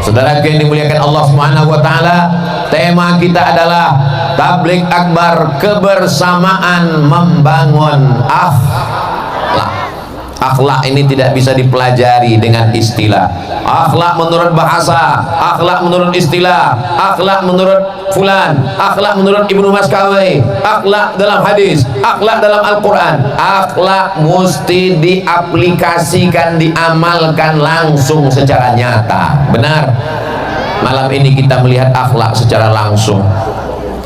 Saudara yang dimuliakan Allah Subhanahu wa taala, tema kita adalah tabligh akbar, kebersamaan membangun akhlak. Akhlak ini tidak bisa dipelajari dengan istilah. Akhlak menurut bahasa, akhlak menurut istilah, akhlak menurut fulan, akhlak menurut Ibnu Maskawai, akhlak dalam hadis, akhlak dalam Al-Quran. Akhlak mesti diaplikasikan, diamalkan langsung secara nyata. Benar? Malam ini kita melihat akhlak secara langsung.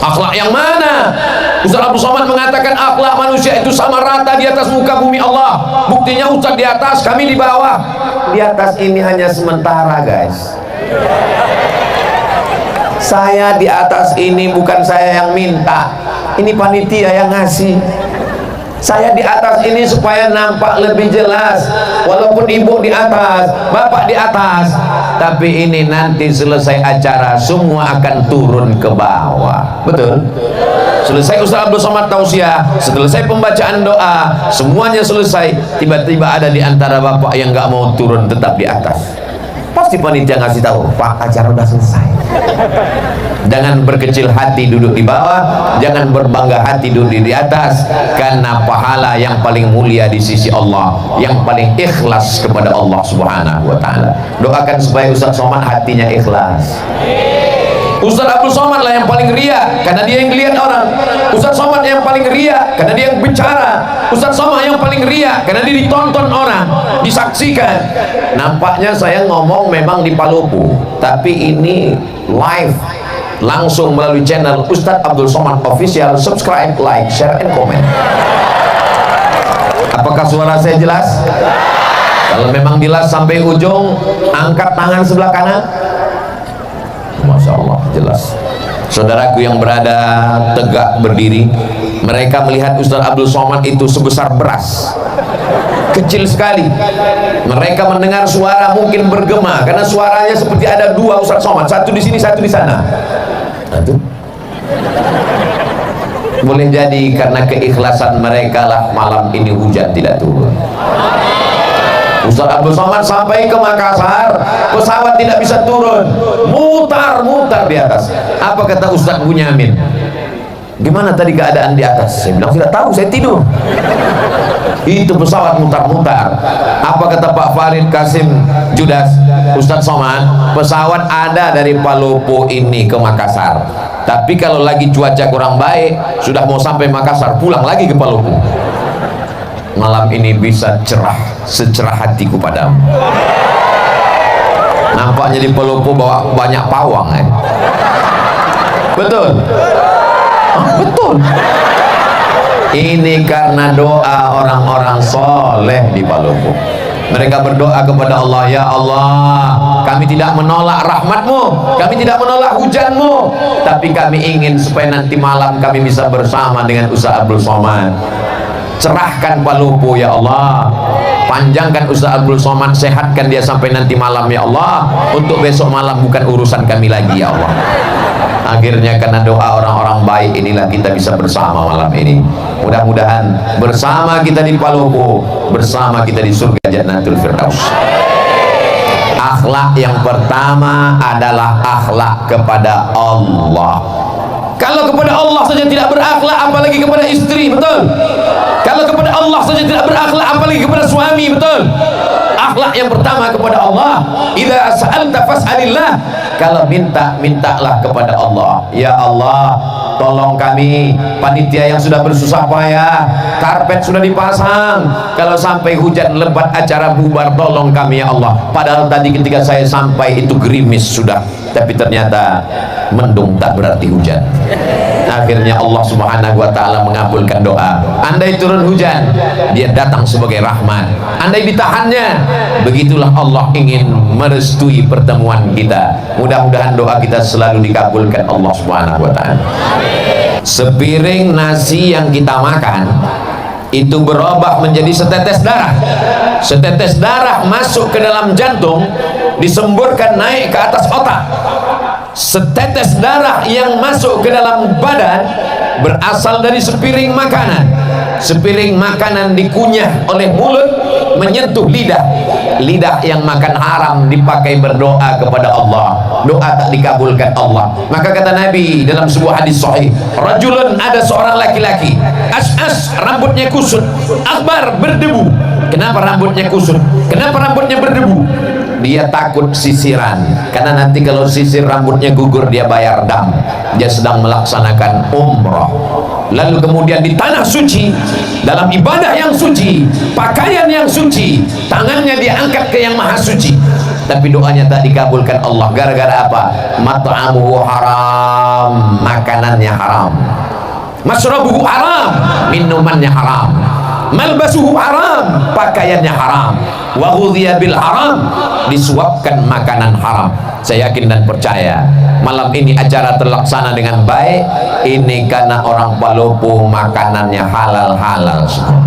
Akhlak yang mana? Ustaz Abdul Somad mengatakan akhlak manusia itu sama rata di atas muka bumi Allah. Buktinya Ustaz di atas, kami di bawah. Di atas ini hanya sementara, guys. Saya di atas ini bukan saya yang minta, ini panitia yang ngasih. Saya di atas ini supaya nampak lebih jelas. Walaupun ibu di atas, bapak di atas, tapi ini nanti selesai acara semua akan turun ke bawah. Betul? Selesai Ustaz Abdul Somad tausiah, selesai pembacaan doa, semuanya selesai, tiba-tiba ada di antara bapak yang nggak mau turun, tetap di atas. Pasti panitia ngasih tahu, Pak, acara udah selesai. Jangan berkecil hati duduk di bawah, jangan berbangga hati duduk di atas, karena pahala yang paling mulia di sisi Allah, yang paling ikhlas kepada Allah Subhanahu wa taala. Doakan supaya Ustaz Somad hatinya ikhlas. Ustaz Abdul Somad lah yang paling ria, karena dia yang lihat orang. Ustaz Somad yang paling ria, karena dia yang bicara. Ustaz Somad yang paling ria, karena dia ditonton orang, disaksikan. Nampaknya saya ngomong memang di Palopo, tapi ini live, langsung melalui channel Ustaz Abdul Somad Official. Subscribe, like, share, and comment. Apakah suara saya jelas? Kalau memang jelas sampai ujung, angkat tangan sebelah kanan. Masya Allah, jelas. Saudaraku yang berada tegak berdiri, mereka melihat Ustaz Abdul Somad itu sebesar beras, kecil sekali. Mereka mendengar suara mungkin bergema, karena suaranya seperti ada dua Ustaz Somad, satu di sini, satu di sana. Boleh jadi karena keikhlasan mereka lah malam ini hujan tidak turun. Ustaz Abdul Somad sampai ke Makassar, pesawat tidak bisa turun, mutar-mutar di atas. Apa kata Ustaz Bunyamin? Gimana tadi keadaan di atas? Saya bilang tidak tahu, saya tidur. Itu pesawat mutar-mutar. Apa kata Pak Farid Kasim Judas? Ustaz Somad, pesawat ada dari Palopo ini ke Makassar, tapi kalau lagi cuaca kurang baik, sudah mau sampai Makassar, pulang lagi ke Palopo. Malam ini bisa cerah secerah hatiku padamu. Nampaknya di Palopo bawa banyak pawang, Betul? Betul. Ini karena doa orang-orang soleh di Palopo. Mereka berdoa kepada Allah, ya Allah, kami tidak menolak rahmatmu, kami tidak menolak hujanmu, tapi kami ingin supaya nanti malam kami bisa bersama dengan Ustaz Abdul Somad. Cerahkan Palopo ya Allah, panjangkan Ustaz Abdul Somad, sehatkan dia sampai nanti malam ya Allah. Untuk besok malam bukan urusan kami lagi ya Allah. Akhirnya karena doa orang-orang baik inilah kita bisa bersama malam ini. Mudah-mudahan bersama kita di Palopo, bersama kita di surga Jannatul Firdaus. Akhlak yang pertama adalah akhlak kepada Allah. Kalau kepada Allah saja tidak berakhlak, apalagi kepada istri, betul? Kalau kepada Allah saja tidak berakhlak, apalagi kepada suami, betul? Akhlak yang pertama kepada Allah. Idza sa'alta fas'alillah. Kalau minta, mintalah kepada Allah. Ya Allah, tolong kami, panitia yang sudah bersusah payah, karpet sudah dipasang, kalau sampai hujan lebat acara bubar, tolong kami ya Allah. Padahal tadi ketika saya sampai itu gerimis sudah, tapi ternyata mendung tak berarti hujan. Akhirnya Allah Subhanahu wa taala mengabulkan doa. Andai turun hujan, dia datang sebagai rahmat. Andai ditahannya, begitulah Allah ingin merestui pertemuan kita. Mudah-mudahan doa kita selalu dikabulkan Allah Subhanahu wa taala. Sepiring nasi yang kita makan itu berubah menjadi setetes darah. Setetes darah masuk ke dalam jantung, disemburkan naik ke atas otak. setetes darah yang masuk ke dalam badan berasal dari sepiring makanan. Sepiring makanan dikunyah oleh mulut, menyentuh lidah. Lidah yang makan haram dipakai berdoa kepada Allah, doa tak dikabulkan Allah. Maka kata Nabi dalam sebuah hadis sahih, rajulun, ada seorang laki-laki, as'as, rambutnya kusut, akbar, berdebu. Kenapa rambutnya kusut? Kenapa rambutnya berdebu? Dia takut sisiran, karena nanti kalau sisir rambutnya gugur dia bayar dam. Dia sedang melaksanakan umrah. Lalu kemudian di tanah suci, dalam ibadah yang suci, pakaian yang suci, tangannya diangkat ke yang maha suci, tapi doanya tak dikabulkan Allah. Gara-gara apa? Mat'amuhu haram, makanannya haram. Masrabuhu haram, minumannya haram. Malbasuhu haram, pakaiannya haram. Wa ghudhiya bil haram, disuapkan makanan haram. Saya yakin dan percaya malam ini acara terlaksana dengan baik ini karena orang Palopo makanannya halal-halal semua.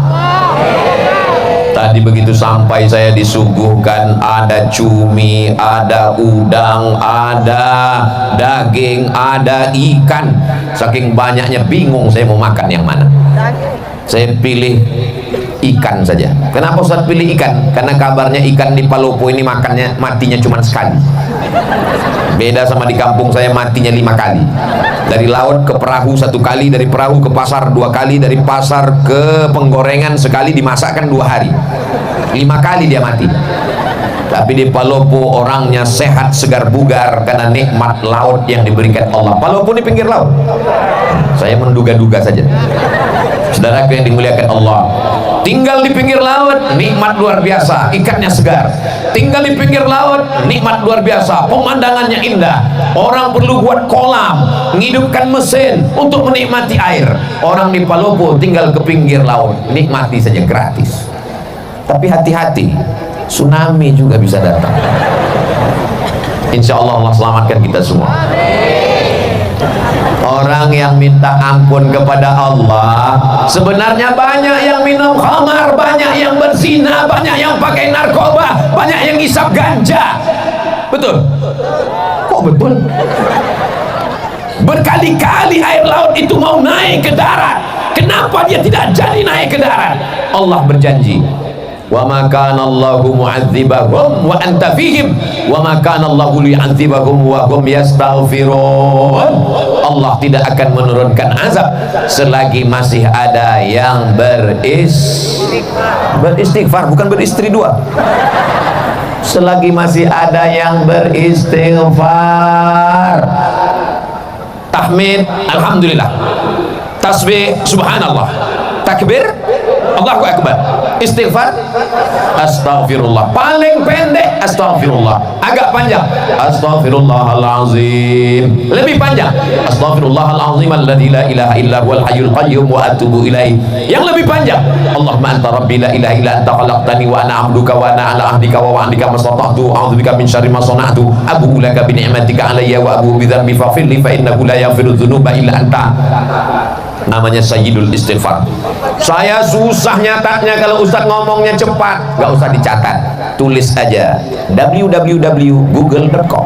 Tadi begitu sampai saya disuguhkan ada cumi, ada udang, ada daging, ada ikan. Saking banyaknya bingung saya mau makan yang mana. Saya pilih ikan saja. Kenapa Ustaz pilih ikan? Karena kabarnya ikan di Palopo ini makannya matinya cuma sekali. Beda sama di kampung saya matinya 5 kali. Dari laut ke perahu 1 kali, dari perahu ke pasar 2 kali, dari pasar ke penggorengan sekali, dimasakkan 2 hari. 5 kali dia mati. Tapi di Palopo orangnya sehat, segar, bugar karena nikmat laut yang diberikan Allah. Palopo di pinggir laut. Saya menduga-duga saja. Saudaraku yang dimuliakan Allah, tinggal di pinggir laut, nikmat luar biasa, ikannya segar. Tinggal di pinggir laut, nikmat luar biasa, pemandangannya indah. Orang perlu buat kolam, menghidupkan mesin untuk menikmati air. Orang di Palopo tinggal ke pinggir laut, nikmati saja gratis. Tapi hati-hati, tsunami juga bisa datang. Insya Allah Allah selamatkan kita semua. Orang yang minta ampun kepada Allah sebenarnya banyak yang minum khamar, banyak yang berzina, banyak yang pakai narkoba, banyak yang isap ganja. Betul? Kok betul? Berkali-kali air laut itu mau naik ke darat. Kenapa dia tidak jadi naik ke darat? Allah berjanji, wa ma kana Allahu mu'adzibahum wa anta fihim wa ma kana Allahu li'adzibahum wa hum yastaghfirun. Allah tidak akan menurunkan azab selagi masih ada yang beristighfar, bukan beristri 2. Selagi masih ada yang beristighfar. Tahmid alhamdulillah, tasbih subhanallah, takbir Allahu akbar, istighfar astaghfirullah. Paling pendek astaghfirullah, agak panjang astaghfirullahalazim, lebih panjang astaghfirullahalazim alladzi la ilaha illa huwal hayyul qayyum wa atubu ilaih. Yang lebih panjang Allahumma anta rabbi la ilaha illa anta khalaqtani wa ana 'abduka wa ana 'ala ahdika wa wa'dika mastata'tu a'udzubika min syarri ma sana'tu abu'u laka bi ni'matika 'alayya wa abu'u bi dhanbi faghfir li fa innahu la yaghfiru dzunuba illa anta. Namanya Sayyidul Istighfar. Saya susah nyatatnya, kalau Ustaz ngomongnya cepat gak usah dicatat, tulis aja www.google.com.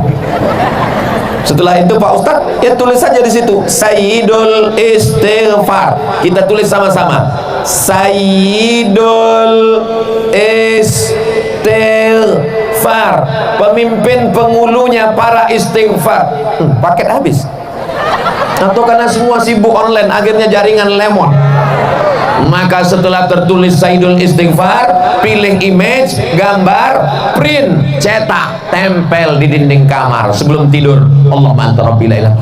Setelah itu Pak Ustaz ya tulis saja di situ Sayyidul Istighfar. Kita tulis sama-sama Sayyidul Istighfar, pemimpin pengulunya para istighfar. Paket habis. Atau karena semua sibuk online akhirnya jaringan lemon. Maka setelah tertulis Sayyidul Istighfar, pilih image, gambar, print, cetak, tempel di dinding kamar sebelum tidur. Allahumma anta rabbi la ilaha.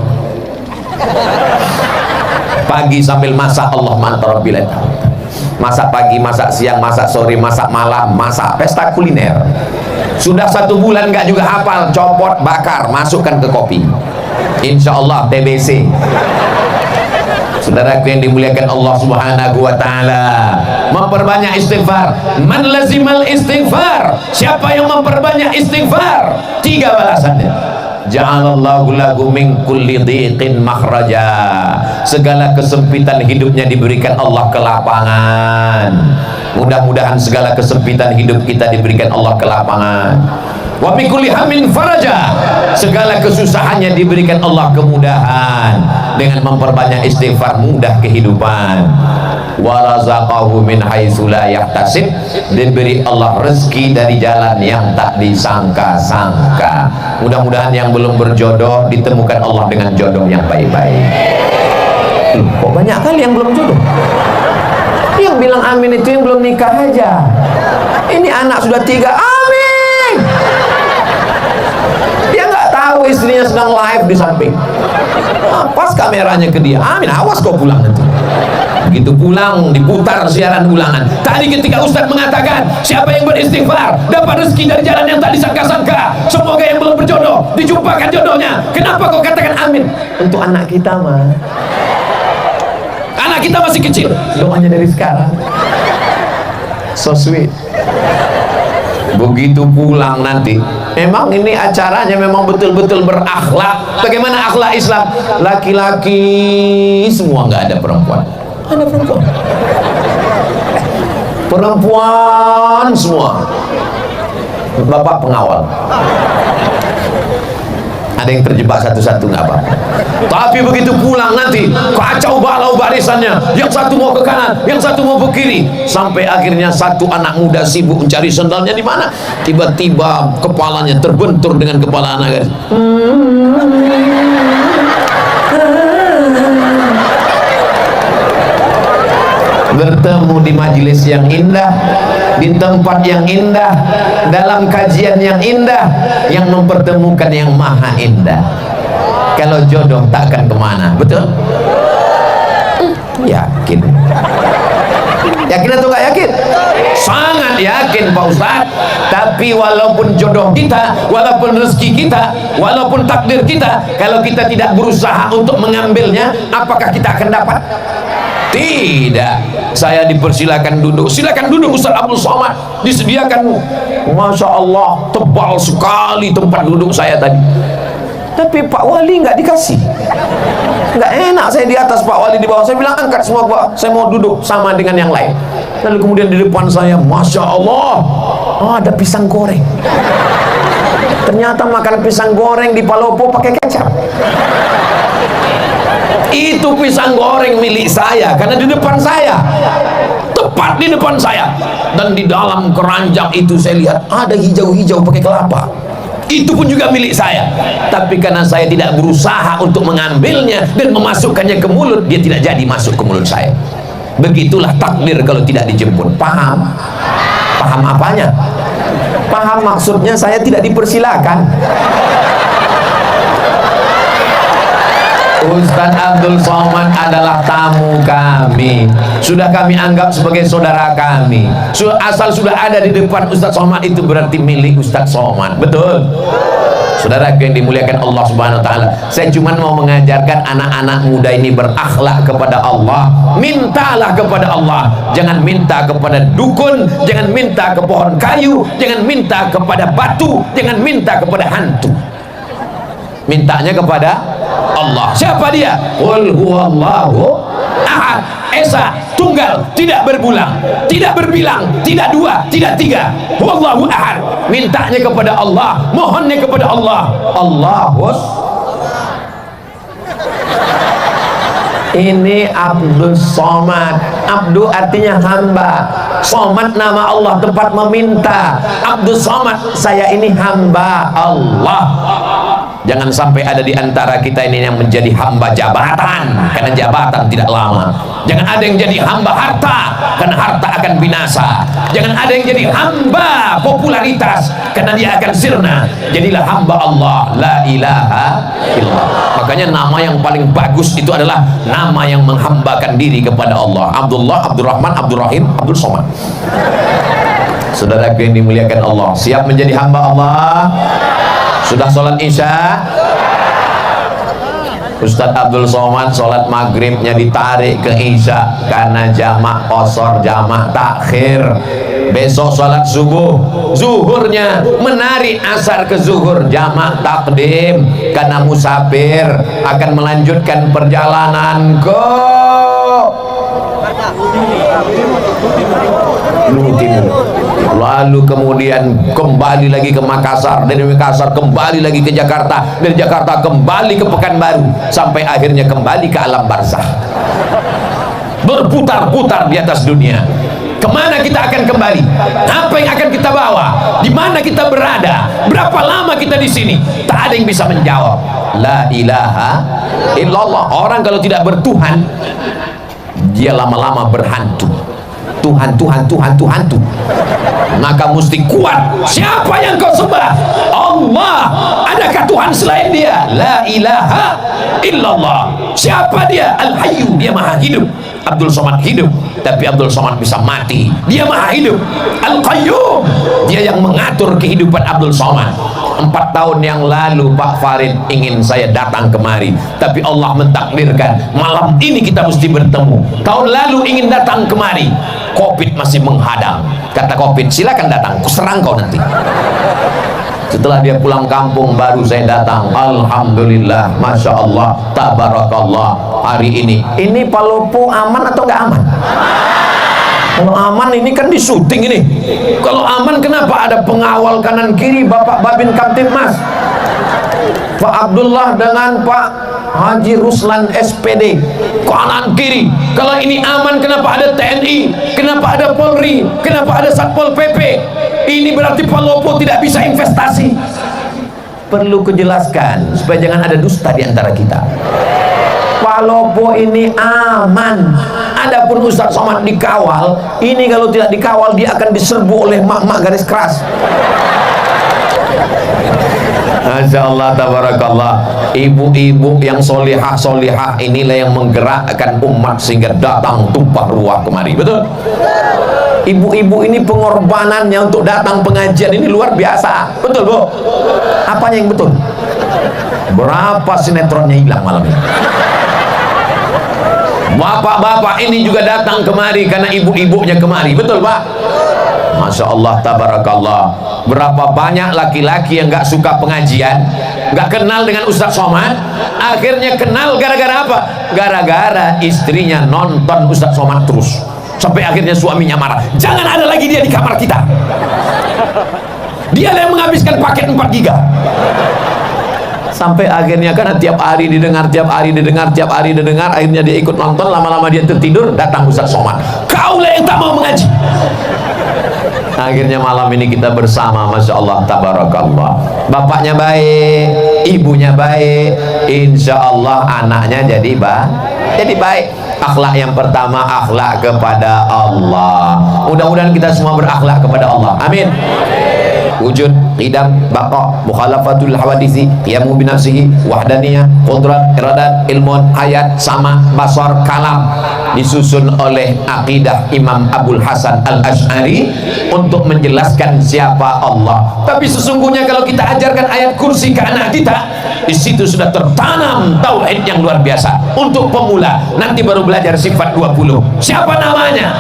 Pagi sambil masak Allahumma anta rabbi la ilaha. Masak pagi, masak siang, masak sore, masak malam, masak pesta kuliner. Sudah 1 bulan nggak juga hafal, copot, bakar, masukkan ke kopi. Insya Allah TBC. Saudaraku yang dimuliakan Allah Subhanahu wa ta'ala, memperbanyak istighfar. Man lazimal istighfar, siapa yang memperbanyak istighfar, 3 balasannya. Ja'alallahu lahu min kulli dhiqin makhraja, segala kesempitan hidupnya diberikan Allah kelapangan. Mudah-mudahan segala kesempitan hidup kita diberikan Allah kelapangan. wa min kulli hammin faraja. Segala kesusahannya diberikan Allah kemudahan dengan memperbanyak istighfar, mudah kehidupan. Wa razaqahu min haitsu la yahtasib, diberi Allah rezeki dari jalan yang tak disangka-sangka. Mudah-mudahan yang belum berjodoh ditemukan Allah dengan jodoh yang baik-baik. Kok banyak kali yang belum jodoh? Yang bilang amin itu yang belum nikah aja. Ini anak sudah 3, amin. Dia nggak tahu istrinya sedang live di samping. Pas kameranya ke dia, amin, awas kau pulang nanti. Begitu pulang diputar siaran ulangan. Tadi ketika Ustadz mengatakan siapa yang beristighfar dapat rezeki dari jalan yang tak disangka-sangka, semoga yang belum berjodoh dijumpakan jodohnya. Kenapa kau katakan amin? Untuk anak kita mah, anak kita masih kecil, doanya dari sekarang. So sweet. Begitu pulang nanti, memang ini acaranya memang betul-betul berakhlak. Bagaimana akhlak Islam? Laki-laki semua, nggak ada perempuan. Ada perempuan. Perempuan semua. Bapak pengawal. Ada yang terjebak satu-satu nggak apa-apa. Tapi begitu pulang nanti kacau balau barisannya. Yang satu mau ke kanan, yang satu mau ke kiri. Sampai akhirnya satu anak muda sibuk mencari sendalnya di mana. Tiba-tiba kepalanya terbentur dengan kepala anak. Bertemu di majelis yang indah, di tempat yang indah, dalam kajian yang indah, yang mempertemukan yang maha indah. Kalau jodoh takkan kemana, betul? Yakin? Yakin atau gak yakin? Sangat yakin Pak Ustadz. Tapi walaupun jodoh kita, walaupun rezeki kita, walaupun takdir kita, kalau kita tidak berusaha untuk mengambilnya, apakah kita akan dapat? Tidak. Saya dipersilakan duduk. Silakan duduk Ustaz Abdul Somad. Disediakan, Masya Allah, tebal sekali tempat duduk saya tadi. Tapi Pak Wali nggak dikasih. Nggak enak saya di atas, Pak Wali di bawah. Saya bilang angkat semua Pak, saya mau duduk sama dengan yang lain. Lalu kemudian di depan saya, Masya Allah, ada pisang goreng. Ternyata makan pisang goreng di Palopo pakai kecap. Itu pisang goreng milik saya karena di depan saya, tepat di depan saya, dan di dalam keranjang itu saya lihat ada hijau-hijau pakai kelapa. Itu pun juga milik saya. Tapi karena saya tidak berusaha untuk mengambilnya dan memasukkannya ke mulut, dia tidak jadi masuk ke mulut saya. Begitulah takdir kalau tidak dijemput. Paham? Paham apanya? Paham maksudnya saya tidak dipersilakan. Ustaz Abdul Somad adalah tamu kami, sudah kami anggap sebagai saudara kami. Asal sudah ada di depan Ustaz Somad itu berarti milik Ustaz Somad. Betul? Saudara yang dimuliakan Allah Subhanahu wa taala, saya cuma mau mengajarkan anak-anak muda ini berakhlak kepada Allah. Mintalah kepada Allah, jangan minta kepada dukun, jangan minta ke pohon kayu, jangan minta kepada batu, jangan minta kepada hantu. Mintanya kepada Allah. Siapa dia? Qul huwallahu ahad, esa, tunggal, tidak berbulang, tidak berbilang, tidak dua, tidak tiga. Huwallahu ahad. Mintanya kepada Allah, mohonnya kepada Allah. Allahus. Ini Abdul Somad. Abdu artinya hamba, Somad nama Allah, tempat meminta. Abdul Somad, saya ini hamba Allah. Jangan sampai ada di antara kita ini yang menjadi hamba jabatan, karena jabatan tidak lama. Jangan ada yang jadi hamba harta, karena harta akan binasa. Jangan ada yang jadi hamba popularitas, karena dia akan sirna. Jadilah hamba Allah, la ilaha illallah. Makanya nama yang paling bagus itu adalah nama yang menghambakan diri kepada Allah. Abdullah, Abdurrahman, Abdurrahim, Abdul Somad. Saudara yang dimuliakan Allah, siap menjadi hamba Allah? Sudah sholat isya? Ustadz Abdul Somad sholat maghribnya ditarik ke isya karena jamak qasar, jamak takhir. Besok sholat subuh, zuhurnya menarik asar ke zuhur, jamak takdim karena musafir akan melanjutkan perjalanan ke Luhut Timur. Lalu kemudian kembali lagi ke Makassar, dari Makassar kembali lagi ke Jakarta, dari Jakarta kembali ke Pekanbaru, sampai akhirnya kembali ke alam barzah. Berputar-putar di atas dunia. Kemana kita akan kembali? Apa yang akan kita bawa? Di mana kita berada? Berapa lama kita di sini? Tak ada yang bisa menjawab. La ilaha illallah. Orang kalau tidak bertuhan, dia lama-lama berhantu. Tuhan, Tuhan, Tuhan, Tuhan, Tuhan. Maka mesti kuat. Siapa yang kau sembah? Allah. Adakah Tuhan selain dia? La ilaha illallah. Siapa dia? Al-Hayyu. Dia maha hidup. Abdul Somad hidup, tapi Abdul Somad bisa mati. Dia maha hidup. Al-Qayyum. Dia yang mengatur kehidupan Abdul Somad. 4 tahun yang lalu Pak Farid ingin saya datang kemari, tapi Allah mentakdirkan malam ini kita mesti bertemu. Tahun lalu ingin datang kemari, Covid masih menghadang. Kata Covid, silakan datang, kuserang kau nanti. Setelah dia pulang kampung baru saya datang. Alhamdulillah, Masya Allah, Tabarakallah. Hari ini Palopo aman atau nggak aman? Kalau aman ini kan di syuting ini. Kalau aman kenapa ada pengawal kanan kiri Bapak Babin Kamtibmas, Pak Abdullah dengan Pak Haji Ruslan SPD kanan kiri? Kalau ini aman kenapa ada TNI, kenapa ada Polri, kenapa ada Satpol PP? Ini berarti Palopo tidak bisa investasi. Perlu kujelaskan supaya jangan ada dusta di antara kita. Palopo ini aman. Adapun Ustaz Somad dikawal, ini kalau tidak dikawal dia akan diserbu oleh mak-mak garis keras. Masya Allah, tabarakallah. Ibu-ibu yang solihah inilah yang menggerakkan umat sehingga datang tumpah ruah kemari. Betul? Ibu-ibu ini pengorbanannya untuk datang pengajian ini luar biasa. Betul, Bu? Apanya yang betul? Berapa sinetronnya hilang malam ini? Bapak-bapak ini juga datang kemari karena ibu-ibunya kemari. Betul, Pak? Masya Allah, tabarakallah. Berapa banyak laki-laki yang gak suka pengajian, gak kenal dengan Ustaz Somad, akhirnya kenal gara-gara apa? Gara-gara istrinya nonton Ustaz Somad terus, sampai akhirnya suaminya marah. Jangan ada lagi dia di kamar kita. Dia yang menghabiskan paket 4 giga. Sampai akhirnya karena tiap hari didengar, akhirnya dia ikut nonton, lama-lama dia tertidur, datang Ustaz Somad. Kaulah yang tak mau mengaji. Akhirnya malam ini kita bersama, Masya Allah, tabarakallah. Bapaknya baik, ibunya baik, insya Allah anaknya jadi baik. Akhlak yang pertama, akhlak kepada Allah. Mudah-mudahan kita semua berakhlak kepada Allah. Amin. Wujud, qidam, baqa, mukhalafatul hawadisi, qiyamu binafsihi, wahdaniyah, qudrat, iradat, ilmun, hayat, sama, basar, kalam, disusun oleh akidah Imam Abul Hasan Al-Ash'ari untuk menjelaskan siapa Allah. Tapi sesungguhnya kalau kita ajarkan ayat kursi ke anak kita, di situ sudah tertanam tauhid yang luar biasa. Untuk pemula, nanti baru belajar sifat 20. Siapa namanya?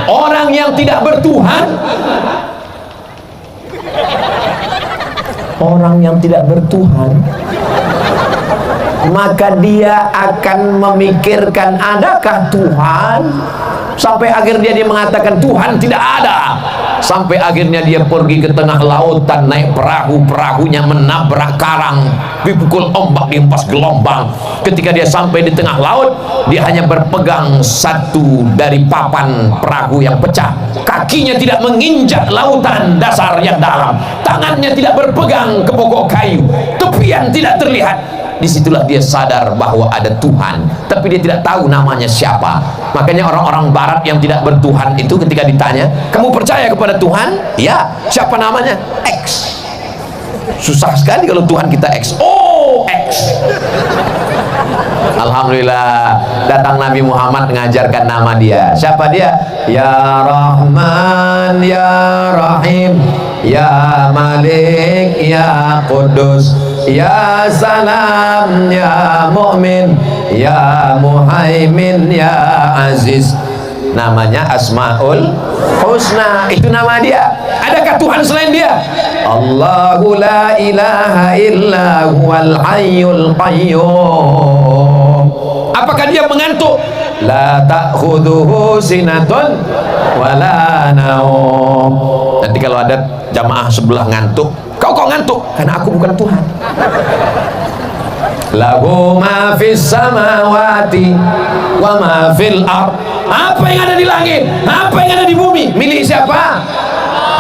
Orang yang tidak bertuhan. Orang yang tidak bertuhan, maka dia akan memikirkan adakah Tuhan, sampai akhirnya dia mengatakan Tuhan tidak ada. Sampai akhirnya dia pergi ke tengah lautan, naik perahu, perahunya menabrak karang, dipukul ombak, dihempas gelombang. Ketika dia sampai di tengah laut, dia hanya berpegang satu dari papan perahu yang pecah. Kakinya tidak menginjak lautan dasar yang dalam, tangannya tidak berpegang ke pokok kayu, tepian tidak terlihat. Disitulah dia sadar bahwa ada Tuhan, tapi dia tidak tahu namanya siapa. Makanya orang-orang barat yang tidak bertuhan itu ketika ditanya, kamu percaya kepada Tuhan? Ya. Siapa namanya? X. Susah sekali kalau Tuhan kita X. Oh, X. Alhamdulillah, datang Nabi Muhammad mengajarkan nama dia. Siapa dia? Ya Rahman, Ya Rahim, Ya Malik, Ya Qudus, Ya Salam, Ya Mu'min, Ya Muhaimin, Ya Aziz. Namanya Asmaul Husna, itu nama dia. Adakah Tuhan selain dia? Allahu la ilaha illa huwal hayyul qayyum. Apakah dia mengantuk? la ta'khudhuhu sinatun wala naum. Nanti kalau ada jamaah sebelah ngantuk, kau kok ngantuk? Karena aku bukan Tuhan. Lahu ma fis samawati wa ma fil ard. Apa yang ada di langit, apa yang ada di bumi, milik siapa?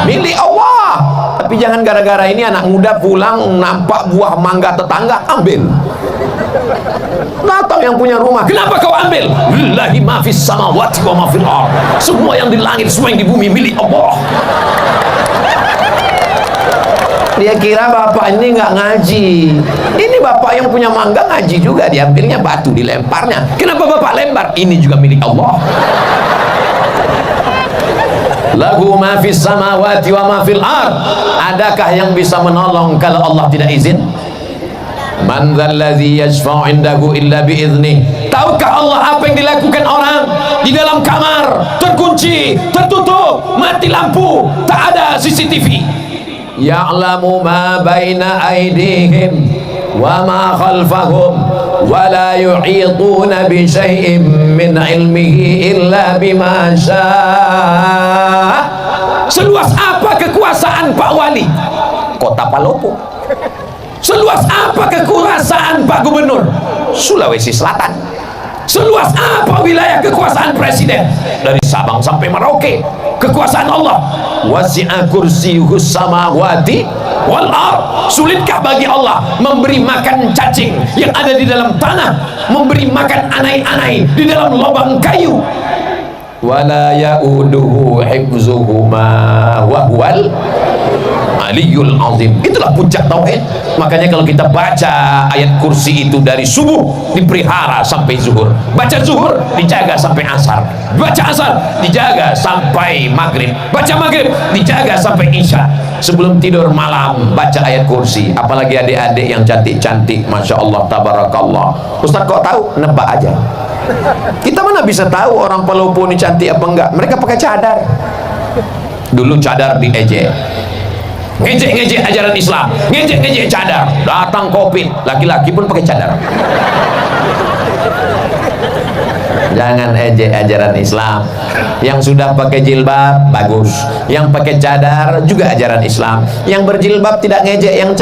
Milik Allah. Tapi jangan gara-gara ini anak muda pulang nampak buah mangga tetangga, ambil. Datang yang punya rumah, kenapa kau ambil? Lillahi ma fis samawati wa ma fil ard. Semua yang di langit, semua yang di bumi milik Allah. Dia kira bapak ini nggak ngaji. Ini bapak yang punya mangga ngaji juga, diambilnya batu, dilemparnya. Kenapa bapak lempar? Ini juga milik Allah. Lahu ma fis samawati wa ma fil ard. Adakah yang bisa menolong kalau Allah tidak izin? Man dzalladzi yashfa'u 'indahu illa bi'idznih. Tahukah Allah apa yang dilakukan orang di dalam kamar, terkunci, tertutup, mati lampu, tak ada CCTV? Ya'lamu ma baina aydihim wa ma khalfahum wa la yu'iduna bi syai'in min ilmihi illa bima syaa. Seluas apa kekuasaan Pak Wali Kota Palopo? Seluas apa kekuasaan Pak Gubernur Sulawesi Selatan? Seluas apa wilayah kekuasaan presiden dari Sabang sampai Merauke? Kekuasaan Allah. Wasi'a kursiyuhus samawati wal ard. Sulitkah bagi Allah memberi makan cacing yang ada di dalam tanah, memberi makan anai-anai di dalam lubang kayu? Wala ya'uduhu hifzuhuma wa huwal aliyul azim. Itulah puncak tauhid. Makanya kalau kita baca ayat kursi itu dari subuh dipelihara sampai zuhur, baca zuhur dijaga sampai asar, baca asar dijaga sampai maghrib, baca maghrib dijaga sampai isya. Sebelum tidur malam baca ayat kursi. Apalagi adik-adik yang cantik-cantik, masya Allah, tabarakallah. Ustaz kok tahu? Nebak aja. Kita mana bisa tahu orang Palopo ini cantik apa enggak? Mereka pakai cadar. Dulu cadar diejek, ngejek-ngejek ajaran Islam, ngejek-ngejek cadar. Datang COVID, laki-laki pun pakai cadar. Jangan ejek ajaran Islam. Yang sudah pakai jilbab bagus, yang pakai cadar juga ajaran Islam. Yang berjilbab tidak ngejek yang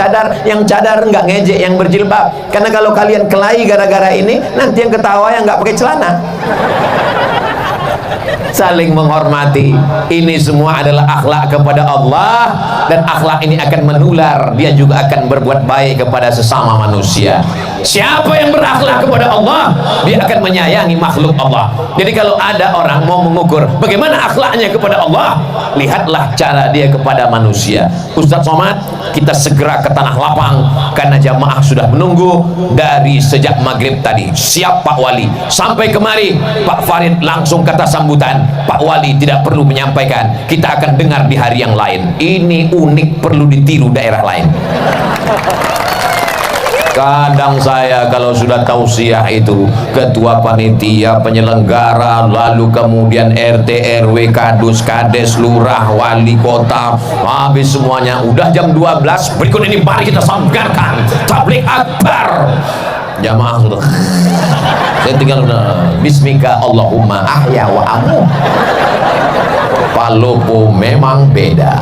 cadar nggak ngejek yang berjilbab. Karena kalau kalian kelahi gara-gara ini, nanti yang ketawa yang nggak pakai celana. Saling menghormati. Ini semua adalah akhlak kepada Allah, dan akhlak ini akan menular. Dia juga akan berbuat baik kepada sesama manusia. Siapa yang berakhlak kepada Allah, dia akan menyayangi makhluk Allah. Jadi kalau ada orang mau mengukur bagaimana akhlaknya kepada Allah, lihatlah cara dia kepada manusia. Ustaz Somad, kita segera ke Tanah Lapang karena jamaah sudah menunggu dari sejak maghrib tadi. Siap Pak Wali. Sampai kemari Pak Farid langsung kata sambutan, Pak Wali tidak perlu menyampaikan, kita akan dengar di hari yang lain. Ini unik, perlu ditiru daerah lain. Kadang saya kalau sudah tausiah itu, ketua panitia, penyelenggara, lalu kemudian RT, RW, kadus, kades, lurah, wali kota, habis semuanya. Udah jam 12, berikut ini mari kita sambungkan tabligh akbar. Jamaah sudah, saya tinggal bismika Allahumma ahya wa amu. Palopo memang beda.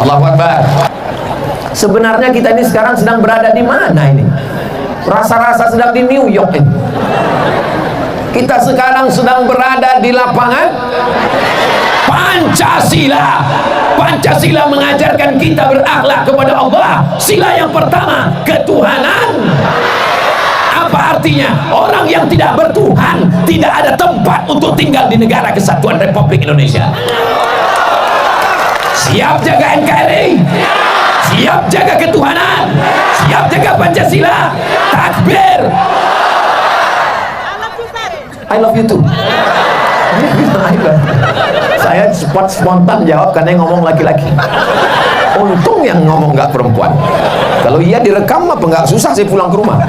Allahu Akbar. Sebenarnya kita ini sekarang sedang berada di mana ini? Rasa-rasa sedang di New York ini. Kita sekarang sedang berada di lapangan Pancasila. Pancasila mengajarkan kita berakhlak kepada Allah. Sila yang pertama, ketuhanan. Apa artinya? Orang yang tidak bertuhan tidak ada tempat untuk tinggal di negara kesatuan Republik Indonesia. Siap jaga NKRI, siap jaga ketuhanan, siap jaga Pancasila. Takbir. I love you too. Saya spontan jawab karena yang ngomong laki-laki. Untung yang ngomong nggak perempuan. Kalau iya direkam apa nggak susah saya pulang ke rumah.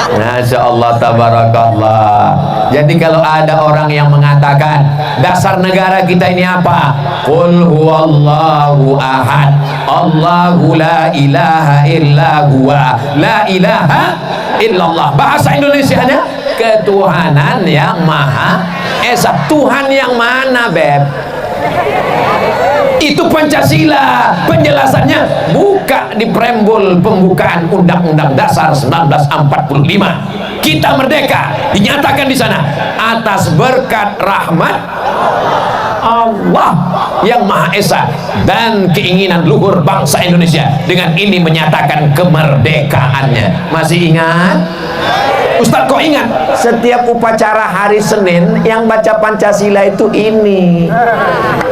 Masya Allah, tabarakallah. Jadi kalau ada orang yang mengatakan dasar negara kita ini apa? Qul huwallahu ahad, Allahu la ilaha illa huwa, la ilaha illallah. Bahasa Indonesianya ketuhanan yang maha esa. Tuhan yang mana, Beb? Itu Pancasila. Penjelasannya buka di preambul pembukaan Undang-Undang Dasar 1945. Kita merdeka, dinyatakan di sana atas berkat rahmat Allah yang Maha Esa dan keinginan luhur bangsa Indonesia. Dengan ini menyatakan kemerdekaannya. Masih ingat? Ustadz kok ingat? Setiap upacara hari Senin yang baca Pancasila itu ini,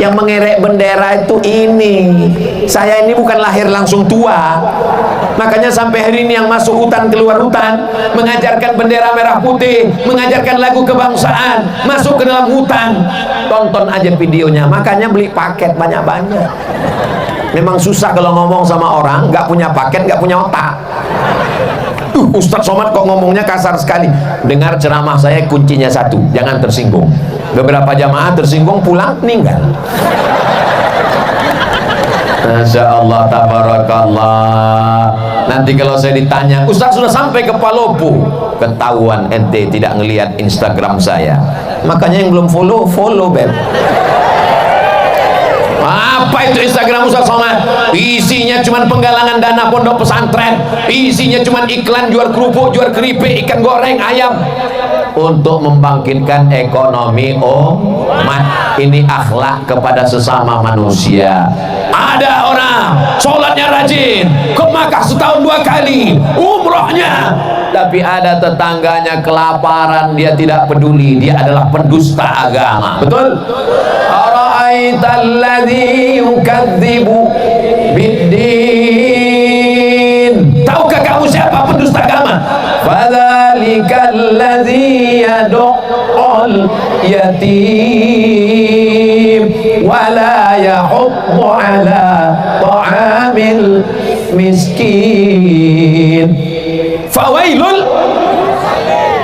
yang mengerek bendera itu ini. Saya ini bukan lahir langsung tua, makanya sampai hari ini yang masuk hutan keluar hutan, mengajarkan bendera merah putih, mengajarkan lagu kebangsaan, masuk ke dalam hutan. Tonton aja videonya. Makanya beli paket banyak-banyak. Memang susah kalau ngomong sama orang nggak punya paket, nggak punya otak. Ustadz Somad kok ngomongnya kasar sekali. Dengar ceramah saya, kuncinya satu, jangan tersinggung. Beberapa jamaah tersinggung pulang meninggal. Masya Allah, tabarakallah. Nanti kalau saya ditanya, Ustadz sudah sampai ke Palopo, ketahuan ente tidak ngelihat Instagram saya. Makanya yang belum follow, follow, Beb. Apa itu Instagram Ustadz Somad? Isinya cuma penggalangan dana pondok pesantren, isinya cuma iklan jual kerupuk, jual keripik, ikan goreng, ayam, untuk membangkitkan ekonomi umat. Ini akhlak kepada sesama manusia. Ada orang sholatnya rajin, ke Makkah setahun 2 kali, umrohnya, tapi ada tetangganya kelaparan, dia tidak peduli, dia adalah pendusta agama. Betul? Ara'aitalladzi yukadzibu biddin. Tahukah kamu siapa pendusta agama? Fadzalikalladzi yad'ul yatim wala yahuddu ala ta'amil miskin. Fawailul.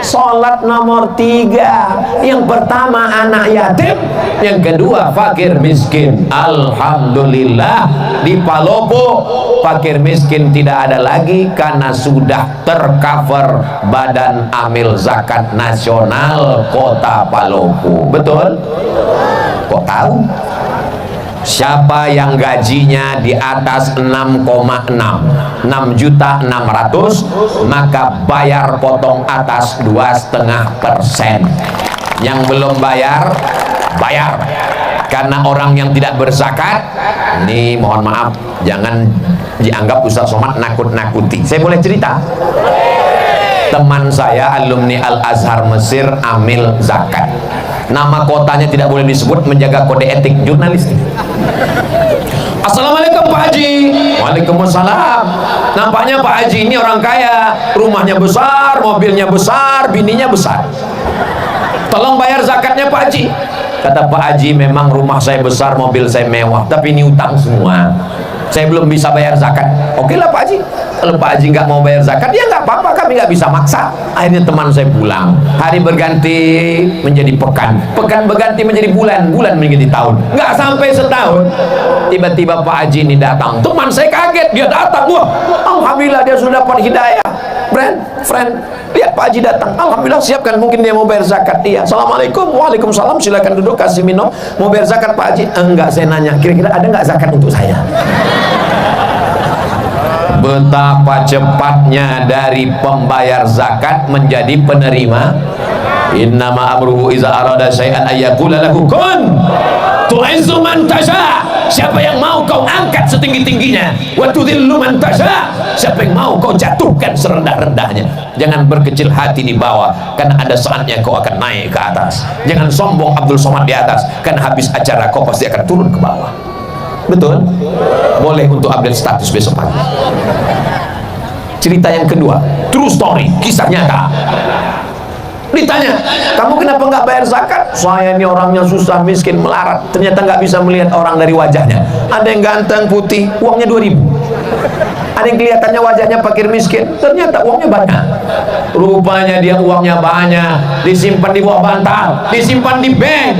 Salat nomor 3. Yang pertama anak yatim, yang kedua fakir miskin. Alhamdulillah di Palopo fakir miskin tidak ada lagi karena sudah tercover Badan Amil Zakat Nasional Kota Palopo. Betul? Kok tahu? Siapa yang gajinya di atas 6,6 maka bayar potong atas 2,5%. Yang belum bayar, bayar. Karena orang yang tidak berzakat, ini mohon maaf, jangan dianggap Ustadz Somad nakut-nakuti. Saya boleh cerita? Teman saya alumni Al-Azhar Mesir amil zakat. Nama kotanya tidak boleh disebut, menjaga kode etik jurnalistik. Assalamualaikum Pak Haji. Waalaikumsalam. Nampaknya Pak Haji ini orang kaya, rumahnya besar, mobilnya besar, bininya besar. Tolong bayar zakatnya Pak Haji. Kata Pak Haji, memang rumah saya besar, mobil saya mewah, tapi ini utang semua, saya belum bisa bayar zakat. Oke lah Pak Haji, kalau Pak Haji nggak mau bayar zakat, ya nggak apa-apa, kami nggak bisa maksa. Akhirnya teman saya pulang. Hari berganti menjadi pekan, pekan berganti menjadi bulan, bulan menjadi tahun. Nggak sampai setahun, tiba-tiba Pak Haji ini datang. Teman saya kaget, dia datang. Wah, alhamdulillah dia sudah dapat hidayah. Friend, lihat Pak Haji datang. Alhamdulillah, siapkan, mungkin dia mau bayar zakat. Iya. Assalamualaikum. Waalaikumsalam. Silakan duduk, kasih minum. Mau bayar zakat Pak Haji? Enggak, saya nanya, kira-kira ada nggak zakat untuk saya? Betapa cepatnya dari pembayar zakat menjadi penerima. Innama amruhu iza arada syai'an ayyaqula lahu kun. Tu'izzu man tasha. Siapa yang mau kau angkat setinggi-tingginya, wa tudhillu man tasha. Siapa yang mau kau jatuhkan serendah-rendahnya. Jangan berkecil hati di bawah, karena ada saatnya kau akan naik ke atas. Jangan sombong Abdul Somad di atas, karena habis acara kau pasti akan turun ke bawah. Betul? Boleh untuk update status besok pagi. Cerita yang kedua, true story, kisah nyata. Ditanya, kamu kenapa nggak bayar zakat? Saya ini orangnya susah, miskin, melarat. Ternyata nggak bisa melihat orang dari wajahnya. Ada yang ganteng, putih, uangnya 2.000. Ada yang kelihatannya wajahnya fakir miskin, ternyata uangnya banyak. Rupanya dia uangnya banyak, disimpan di bawah bantal, disimpan di bank.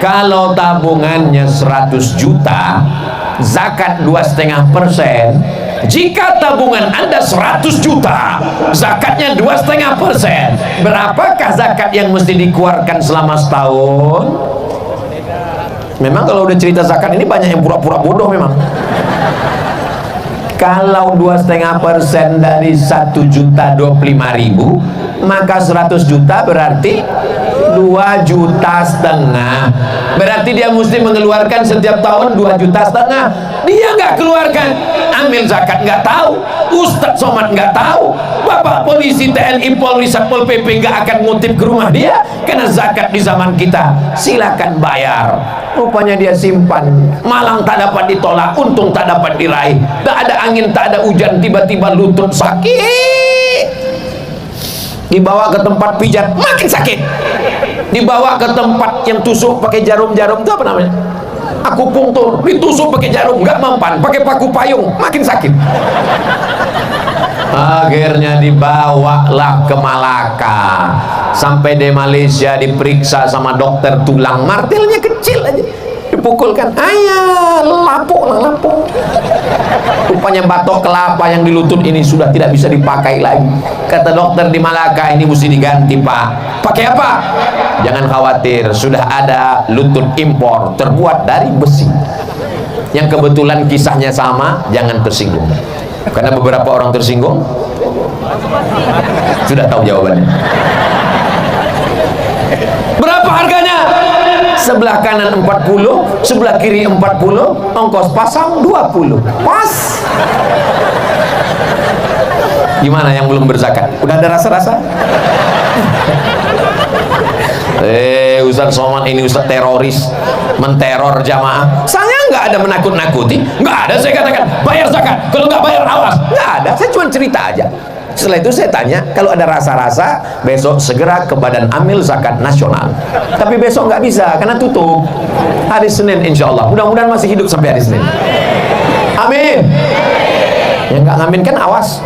Kalau tabungannya 100 juta, zakat 2,5%, Jika tabungan Anda 100 juta, zakatnya 2,5%, berapakah zakat yang mesti dikeluarkan selama setahun? Memang kalau udah cerita zakat ini banyak yang pura-pura bodoh memang. Kalau 2,5% dari 1.025.000, maka 100 juta berarti 2,5 juta. Berarti dia mesti mengeluarkan setiap tahun 2,5 juta. Dia nggak keluarkan. Ambil zakat nggak tahu, Ustadz Somad nggak tahu, Bapak polisi, TNI, Polri, Satpol PP nggak akan ngutip ke rumah dia, karena zakat di zaman kita silakan bayar. Rupanya dia simpan, malang tak dapat ditolak, untung tak dapat diraih, tak ada angin, tak ada hujan, tiba-tiba lutut sakit, dibawa ke tempat pijat makin sakit, dibawa ke tempat yang tusuk pakai jarum-jarum, itu apa namanya, akupunktur, ditusuk pakai jarum nggak mempan, pakai paku payung makin sakit. Akhirnya dibawalah ke Malaka, sampai di Malaysia diperiksa sama dokter tulang, martilnya kecil aja, dipukulkan, ayah lapuk. Rupanya batok kelapa yang di lutut ini sudah tidak bisa dipakai lagi. Kata dokter di Malaka, ini mesti diganti Pak. Pakai apa? Jangan khawatir, sudah ada lutut impor terbuat dari besi, yang kebetulan kisahnya sama. Jangan tersinggung, karena beberapa orang tersinggung sudah tahu jawabannya. Berapa harganya? Sebelah kanan 40, sebelah kiri 40, ongkos pasang 20. Pas. Gimana yang belum berzakat? Udah ada rasa-rasa? Ustaz Somad ini Ustaz teroris, menteror jamaah. Saya nggak ada menakut-nakuti, nggak ada. Saya katakan bayar zakat, kalau nggak bayar awas. Nggak ada, saya cuma cerita aja. Setelah itu saya tanya, kalau ada rasa-rasa, besok segera ke Badan Amil Zakat Nasional. Tapi besok nggak bisa, karena tutup. Hari Senin insya Allah. Mudah-mudahan masih hidup sampai hari Senin. Amin. Yang nggak ngamin kan awas.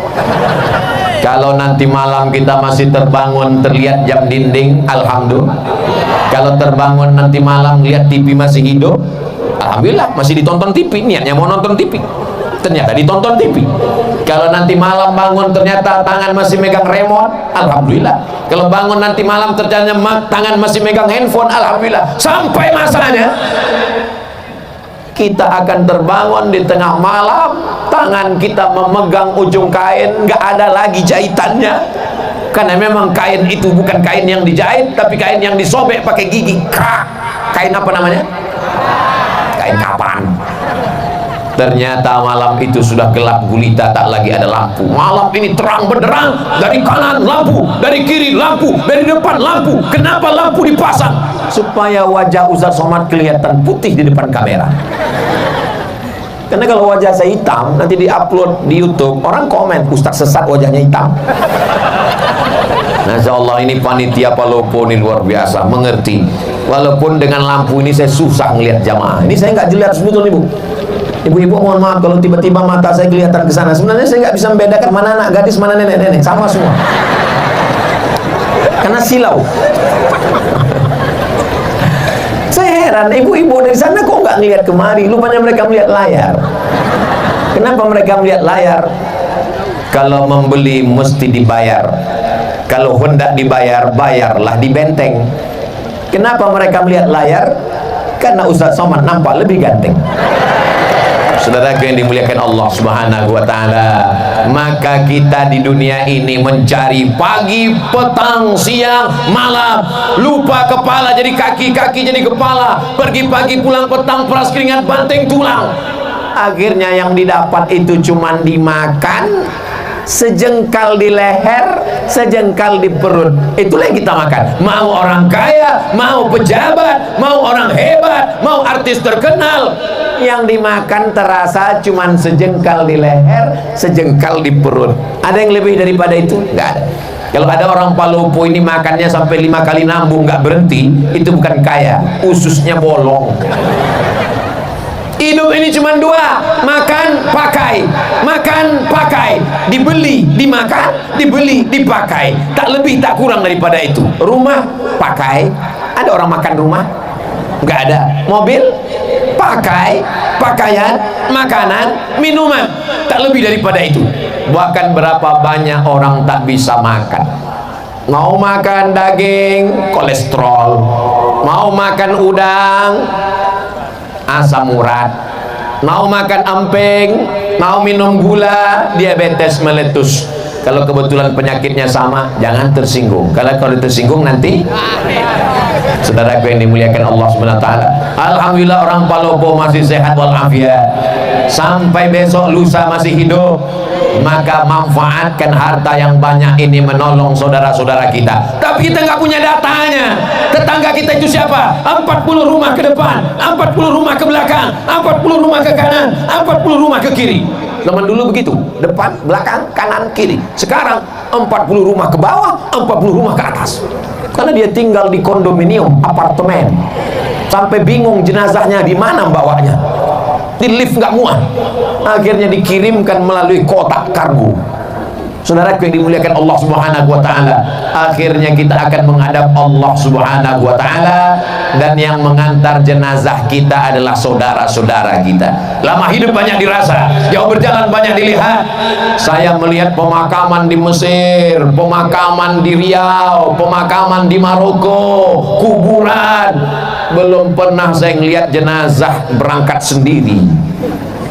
Kalau nanti malam kita masih terbangun terlihat jam dinding, alhamdulillah. Kalau terbangun nanti malam lihat TV masih hidup, alhamdulillah, masih ditonton TV. Niatnya mau nonton TV, ternyata ditonton TV. Kalau nanti malam bangun ternyata tangan masih megang remote, alhamdulillah. Kalau bangun nanti malam ternyata tangan masih megang handphone, alhamdulillah. Sampai masanya kita akan terbangun di tengah malam, tangan kita memegang ujung kain, nggak ada lagi jahitannya, karena memang kain itu bukan kain yang dijahit, tapi kain yang disobek pakai gigi. Kain apa namanya? Kain kapan. Ternyata malam itu sudah gelap gulita, tak lagi ada lampu. Malam ini terang benderang, dari kanan lampu, dari kiri lampu, dari depan lampu. Kenapa lampu dipasang? Supaya wajah Ustaz Somad kelihatan putih di depan kamera. Karena kalau wajah saya hitam, nanti diupload di YouTube, orang komen, Ustaz sesat wajahnya hitam. Masya Allah, ini panitia Palopo ini luar biasa, mengerti. Walaupun dengan lampu ini saya susah ngelihat jamaah. Ini saya nggak jelas sebetulnya, Bu. Ibu-ibu mohon maaf kalau tiba-tiba mata saya kelihatan ke sana. Sebenarnya saya nggak bisa membedakan mana anak gadis, mana nenek-nenek, sama semua. Karena silau. Saya heran, ibu-ibu dari sana kok nggak ngelihat kemari? Lupanya mereka melihat layar. Kenapa mereka melihat layar? Kalau membeli mesti dibayar. Kalau hendak dibayar, bayarlah di benteng. Kenapa mereka melihat layar? Karena Ustaz Somad nampak lebih ganteng. Saudaraku yang dimuliakan Allah Subhanahu wa Ta'ala, maka kita di dunia ini mencari pagi, petang, siang, malam, lupa kepala jadi kaki, kaki jadi kepala, pergi pagi pulang petang, peras keringat, banting tulang. Akhirnya yang didapat itu cuman dimakan, sejengkal di leher, sejengkal di perut. Itulah yang kita makan. Mau orang kaya, mau pejabat, mau orang hebat, mau artis terkenal, yang dimakan terasa cuman sejengkal di leher, sejengkal di perut. Ada yang lebih daripada itu? Nggak ada. Kalau ada orang Palopo ini makannya sampai 5 kali nambung nggak berhenti, itu bukan kaya, ususnya bolong. Hidup ini cuma 2, makan, pakai, makan, pakai, dibeli, dimakan, dibeli, dipakai, tak lebih tak kurang daripada itu. Rumah, pakai, ada orang makan rumah? Nggak ada. Mobil, pakai, pakaian, makanan, minuman, tak lebih daripada itu. Bahkan berapa banyak orang tak bisa makan. Mau makan daging, kolesterol. Mau makan udang, asam urat. Mau makan emping, mau minum gula, diabetes meletus. Kalau kebetulan penyakitnya sama, jangan tersinggung. Kalau tersinggung nanti, saudaraku yang dimuliakan Allah Subhanahu wa taala. Alhamdulillah orang Palopo masih sehat walafiat. Sampai besok lusa masih hidup. Maka manfaatkan harta yang banyak ini menolong saudara-saudara kita. Tapi kita nggak punya datanya. Tetangga kita itu siapa? 40 rumah ke depan, 40 rumah ke belakang, 40 rumah ke kanan, 40 rumah ke kiri. Zaman dulu begitu, depan, belakang, kanan, kiri. Sekarang 40 rumah ke bawah, 40 rumah ke atas. Karena dia tinggal di kondominium, apartemen. Sampai bingung jenazahnya di mana bawanya. Di lift nggak muat. Akhirnya dikirimkan melalui kotak kargo. Saudaraku yang dimuliakan Allah Subhanahu wa taala, akhirnya kita akan menghadap Allah Subhanahu wa taala, dan yang mengantar jenazah kita adalah saudara-saudara kita. Lama hidup banyak dirasa, jauh berjalan banyak dilihat. Saya melihat pemakaman di Mesir, pemakaman di Riau, pemakaman di Maroko, kuburan. Belum pernah saya melihat jenazah berangkat sendiri.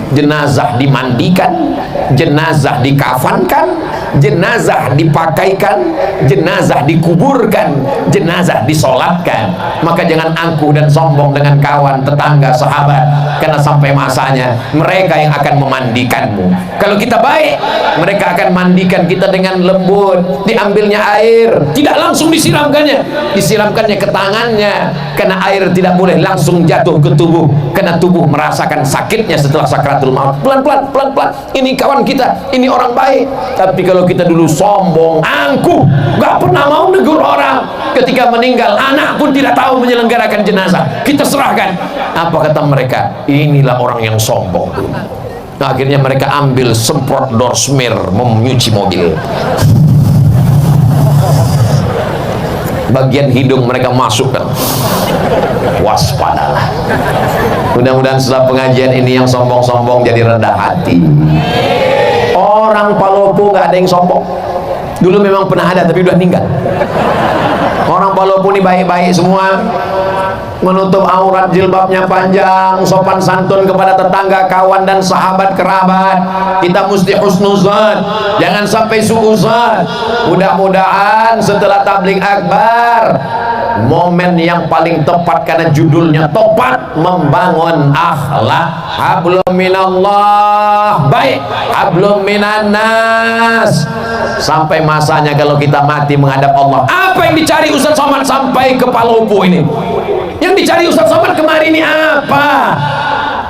Jenazah dimandikan, jenazah dikafankan, jenazah dipakaikan, jenazah dikuburkan, jenazah disolatkan. Maka jangan angkuh dan sombong dengan kawan, tetangga, sahabat, karena sampai masanya mereka yang akan memandikanmu. Kalau kita baik, mereka akan mandikan kita dengan lembut. Diambilnya air, tidak langsung disiramkannya, disiramkannya ke tangannya, karena air tidak boleh langsung jatuh ke tubuh, karena tubuh merasakan sakitnya setelah sakaratul maut. Pelan-pelan, pelan-pelan. Ini kawan kita, ini orang baik. Tapi kalau kita dulu sombong, angkuh, gak pernah mau negur orang, ketika meninggal anak pun tidak tahu menyelenggarakan jenazah, kita serahkan. Apa kata mereka? Inilah orang yang sombong. Nah, akhirnya mereka ambil semprot door smear menyuci mobil. Bagian hidung mereka masukkan. Waspadalah. Mudah-mudahan setelah pengajian ini yang sombong-sombong jadi rendah hati. Orang Palopo nggak ada yang sombong. Dulu memang pernah ada tapi udah meninggal. Orang Palopo ini baik-baik semua, menutup aurat, jilbabnya panjang, sopan santun kepada tetangga, kawan dan sahabat kerabat. Kita mesti husnuzan, jangan sampai suuzan. Mudah-mudahan setelah tabligh akbar, momen yang paling tepat karena judulnya tepat, membangun akhlak. Hablum minallah, baik, hablum minannas. Sampai masanya kalau kita mati menghadap Allah. Apa yang dicari Ustaz Somad sampai ke Palopo ini? Yang dicari Ustaz Somad kemarin ini apa?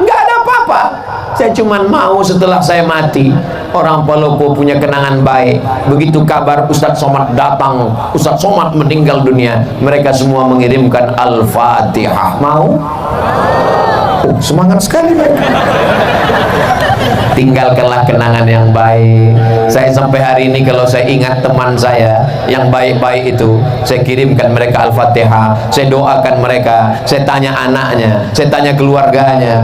Nggak ada apa-apa. Saya cuma mau setelah saya mati, orang Palopo punya kenangan baik. Begitu kabar Ustaz Somad datang, Ustaz Somad meninggal dunia, mereka semua mengirimkan Al-Fatihah. Mau? Oh, semangat sekali mereka. Tinggalkanlah kenangan yang baik. Saya sampai hari ini kalau saya ingat teman saya yang baik-baik itu, saya kirimkan mereka Al-Fatihah, saya doakan mereka, saya tanya anaknya, saya tanya keluarganya.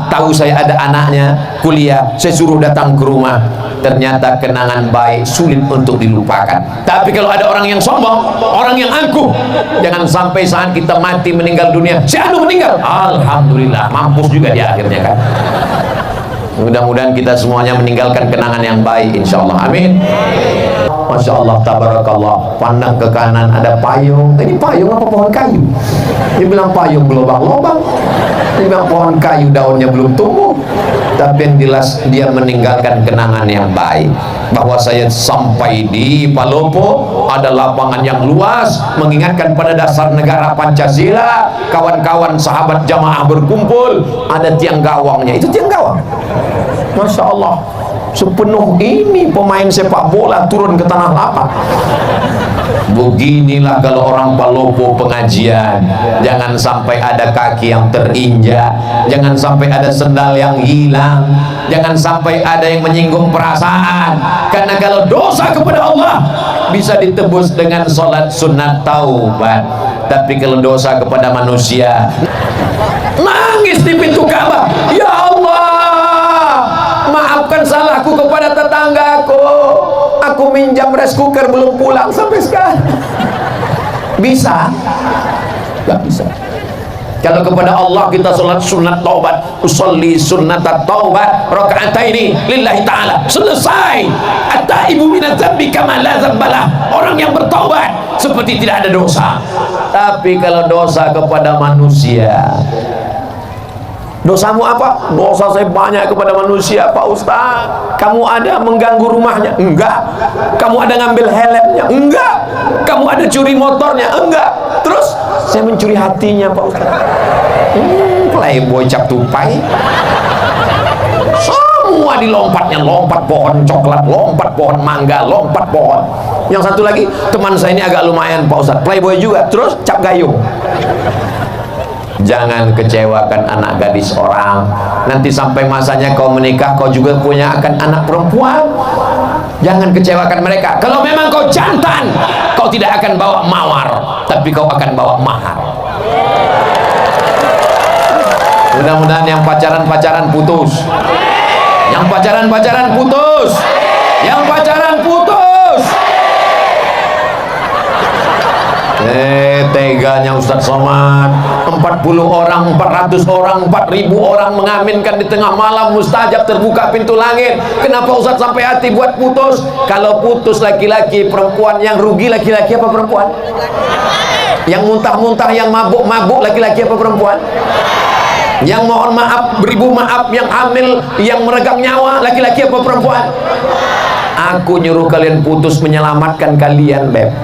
Tahu saya ada anaknya kuliah, saya suruh datang ke rumah. Ternyata kenangan baik sulit untuk dilupakan. Tapi kalau ada orang yang sombong, orang yang angkuh, jangan sampai saat kita mati meninggal dunia, si anu meninggal, alhamdulillah, mampus juga dia akhirnya kan. Mudah-mudahan kita semuanya meninggalkan kenangan yang baik, insyaallah. Amin. Masya Allah, tabarakallah. Pandang ke kanan ada payung. Ini payung apa pohon kayu? Dia bilang payung berlobang-lobang. Dia bilang pohon kayu daunnya belum tumbuh. Tapi yang jelas dia meninggalkan kenangan yang baik. Bahwa saya sampai di Palopo, ada lapangan yang luas, mengingatkan pada dasar negara Pancasila. Kawan-kawan sahabat jamaah berkumpul, ada tiang gawangnya. Itu tiang gawang. Masya Allah, sepenuh ini pemain sepak bola turun ke tanah lapang. Beginilah kalau orang Palopo pengajian. Jangan sampai ada kaki yang terinjak, jangan sampai ada sendal yang hilang, jangan sampai ada yang menyinggung perasaan. Karena kalau dosa kepada Allah bisa ditebus dengan sholat sunat taubat, tapi kalau dosa kepada manusia, nangis di di pintu Ka'bah, ya Allah, maafkan salahku kepada tetanggaku, aku minjam rice cooker belum pulang sampai sekarang. Bisa? Gak bisa. Kalau kepada Allah kita sholat sunat taubat, usolli sunnat taubat rakaataini lillahi ta'ala, selesai. At-taibu minadz dzambi kama la dzambalah, orang yang bertaubat seperti tidak ada dosa. Tapi kalau dosa kepada manusia, dosamu apa? Dosa saya banyak kepada manusia, Pak Ustaz. Kamu ada mengganggu rumahnya? Enggak. Kamu ada ngambil helmnya? Enggak. Kamu ada curi motornya? Enggak. Terus saya mencuri hatinya, Pak Ustaz. Playboy cap tupai. Semua dilompatnya, lompat pohon coklat, lompat pohon mangga, lompat pohon. Yang satu lagi, teman saya ini agak lumayan, Pak Ustaz, playboy juga, terus cap gayung. Jangan kecewakan anak gadis orang. Nanti sampai masanya kau menikah, kau juga punya akan anak perempuan. Jangan kecewakan mereka. Kalau memang kau jantan, kau tidak akan bawa mawar, tapi kau akan bawa mahar. Mudah-mudahan yang pacaran-pacaran putus, yang pacaran-pacaran putus, yang pacaran putus. Teganya Ustadz Somad, 40 orang, 400 orang, 4000 orang mengaminkan di tengah malam mustajab, terbuka pintu langit. Kenapa Ustadz sampai hati buat putus? Kalau putus laki-laki, perempuan yang rugi laki-laki apa perempuan? Yang muntah-muntah, yang mabuk-mabuk laki-laki apa perempuan? Yang mohon maaf, beribu maaf, yang hamil, yang meregang nyawa laki-laki apa perempuan? Aku nyuruh kalian putus menyelamatkan kalian, Beb.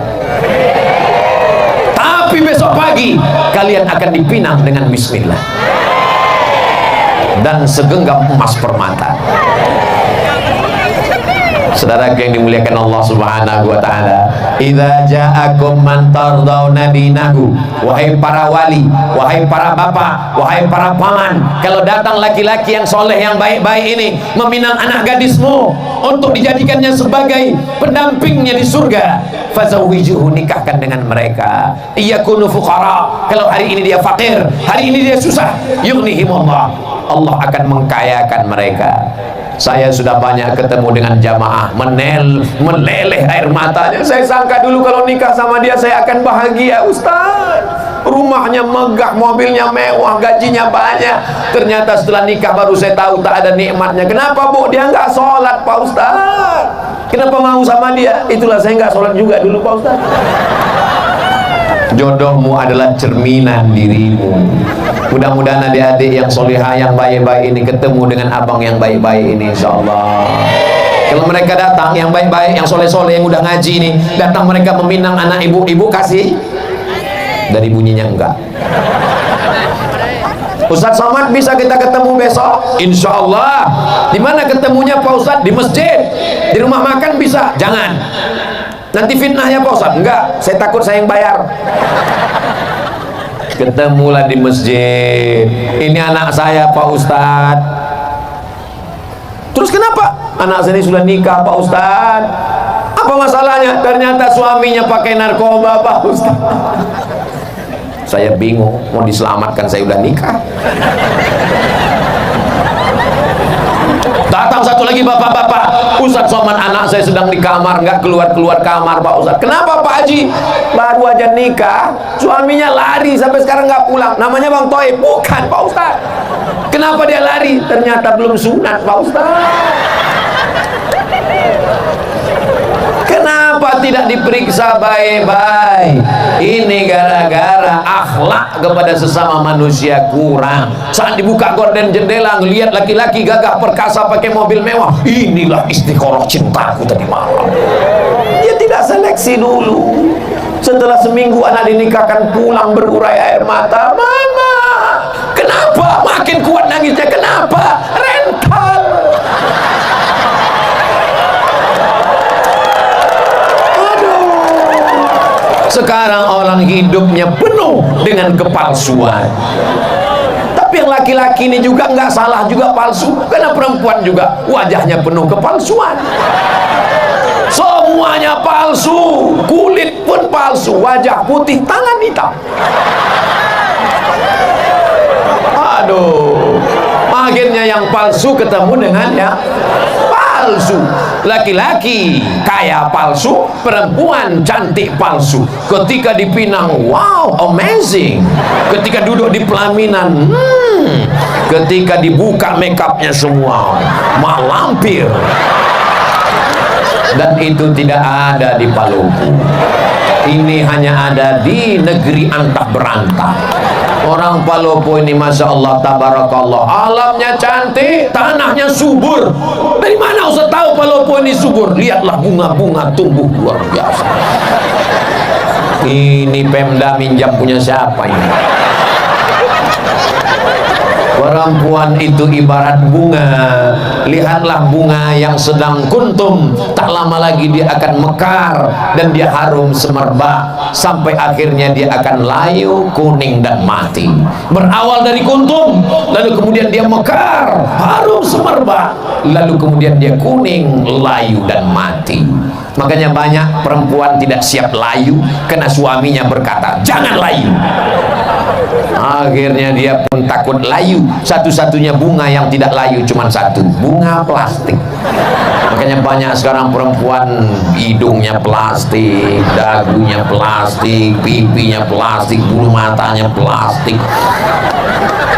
Tapi besok pagi kalian akan dipinang dengan bismillah dan segenggam emas permata. Saudara yang dimuliakan Allah Subhanahu wa taala, idza ja'akum man tardawna dinahu, wahai para wali, wahai para bapak, wahai para paman, kalau datang laki-laki yang soleh, yang baik-baik ini meminang anak gadismu untuk dijadikannya sebagai pendampingnya di surga, fazawwijuhu, nikahkan dengan mereka. Iyakunu fuqara, kalau hari ini dia fakir, hari ini dia susah, yughnihimullah, Allah akan mengkayakan mereka. Saya sudah banyak ketemu dengan jamaah meleleh air matanya. Saya sangka dulu kalau nikah sama dia saya akan bahagia, Ustaz. Rumahnya megah, mobilnya mewah, gajinya banyak. Ternyata setelah nikah baru saya tahu tak ada nikmatnya. Kenapa, Bu? Dia nggak sholat, Pak Ustaz. Kenapa mau sama dia? Itulah saya nggak sholat juga dulu, Pak Ustaz. Jodohmu adalah cerminan dirimu. Mudah-mudahan adik-adik yang solihah, yang baik-baik ini ketemu dengan abang yang baik-baik ini, insyaallah. Kalau mereka datang yang baik-baik, yang soleh-soleh, yang udah ngaji ini, datang mereka meminang anak ibu kasih, dari bunyinya enggak. Ustadz Somad, bisa kita ketemu besok? Insyaallah. Di mana ketemunya Pak Ustadz? Di masjid. Di rumah makan bisa? Jangan. Nanti fitnah ya Pak Ustadz? Enggak, saya takut saya yang bayar. Ketemulah di masjid. Ini anak saya Pak Ustadz. Terus kenapa? Anak saya ini sudah nikah Pak Ustadz. Apa masalahnya? Ternyata suaminya pakai narkoba Pak Ustadz. Saya bingung, mau diselamatkan, saya udah nikah. Datang satu lagi bapak-bapak, Ustadz Somad, anak saya sedang di kamar, nggak keluar-keluar kamar Pak Ustadz. Kenapa Pak Haji? Baru aja nikah, suaminya lari sampai sekarang nggak pulang. Namanya Bang Toib? Bukan Pak Ustadz. Kenapa dia lari? Ternyata belum sunat Pak Ustadz. Kenapa tidak diperiksa baik-baik? Ini gara-gara akhlak kepada sesama manusia kurang. Saat dibuka gorden jendela, ngelihat laki-laki gagah perkasa pakai mobil mewah, inilah istiqoroh cintaku tadi malam. Dia tidak seleksi dulu. Setelah seminggu anak dinikahkan, pulang berurai air mata. Mama, kenapa? Makin kuat nangisnya. Kenapa? Rental. Sekarang orang hidupnya penuh dengan kepalsuan. Tapi yang laki-laki ini juga nggak salah juga palsu, karena perempuan juga wajahnya penuh kepalsuan. Semuanya palsu, kulit pun palsu, wajah putih, tangan hitam. Aduh, akhirnya yang palsu ketemu dengan yang palsu. Laki-laki kaya palsu, perempuan cantik palsu. Ketika dipinang, wow, amazing. Ketika duduk di pelaminan, ketika dibuka makeupnya semua malampir. Dan itu tidak ada di Maluku. Ini hanya ada di negeri antah berantah. Orang Palopo ini masya Allah tabarakallah, alamnya cantik, tanahnya subur. Dari mana Ustaz tahu Palopo ini subur? Lihatlah bunga-bunga tumbuh luar biasa. Ini Pemda minjam punya siapa ini? Perempuan itu ibarat bunga. Lihatlah bunga yang sedang kuntum, tak lama lagi dia akan mekar dan dia harum semerbak sampai akhirnya dia akan layu, kuning dan mati. Berawal dari kuntum, lalu kemudian dia mekar, harum semerbak, lalu kemudian dia kuning, layu dan mati. Makanya banyak perempuan tidak siap layu karena suaminya berkata jangan layu. Akhirnya dia pun takut layu. Satu-satunya bunga yang tidak layu cuma satu, bunga plastik. Makanya banyak sekarang perempuan hidungnya plastik, dagunya plastik, pipinya plastik, bulu matanya plastik.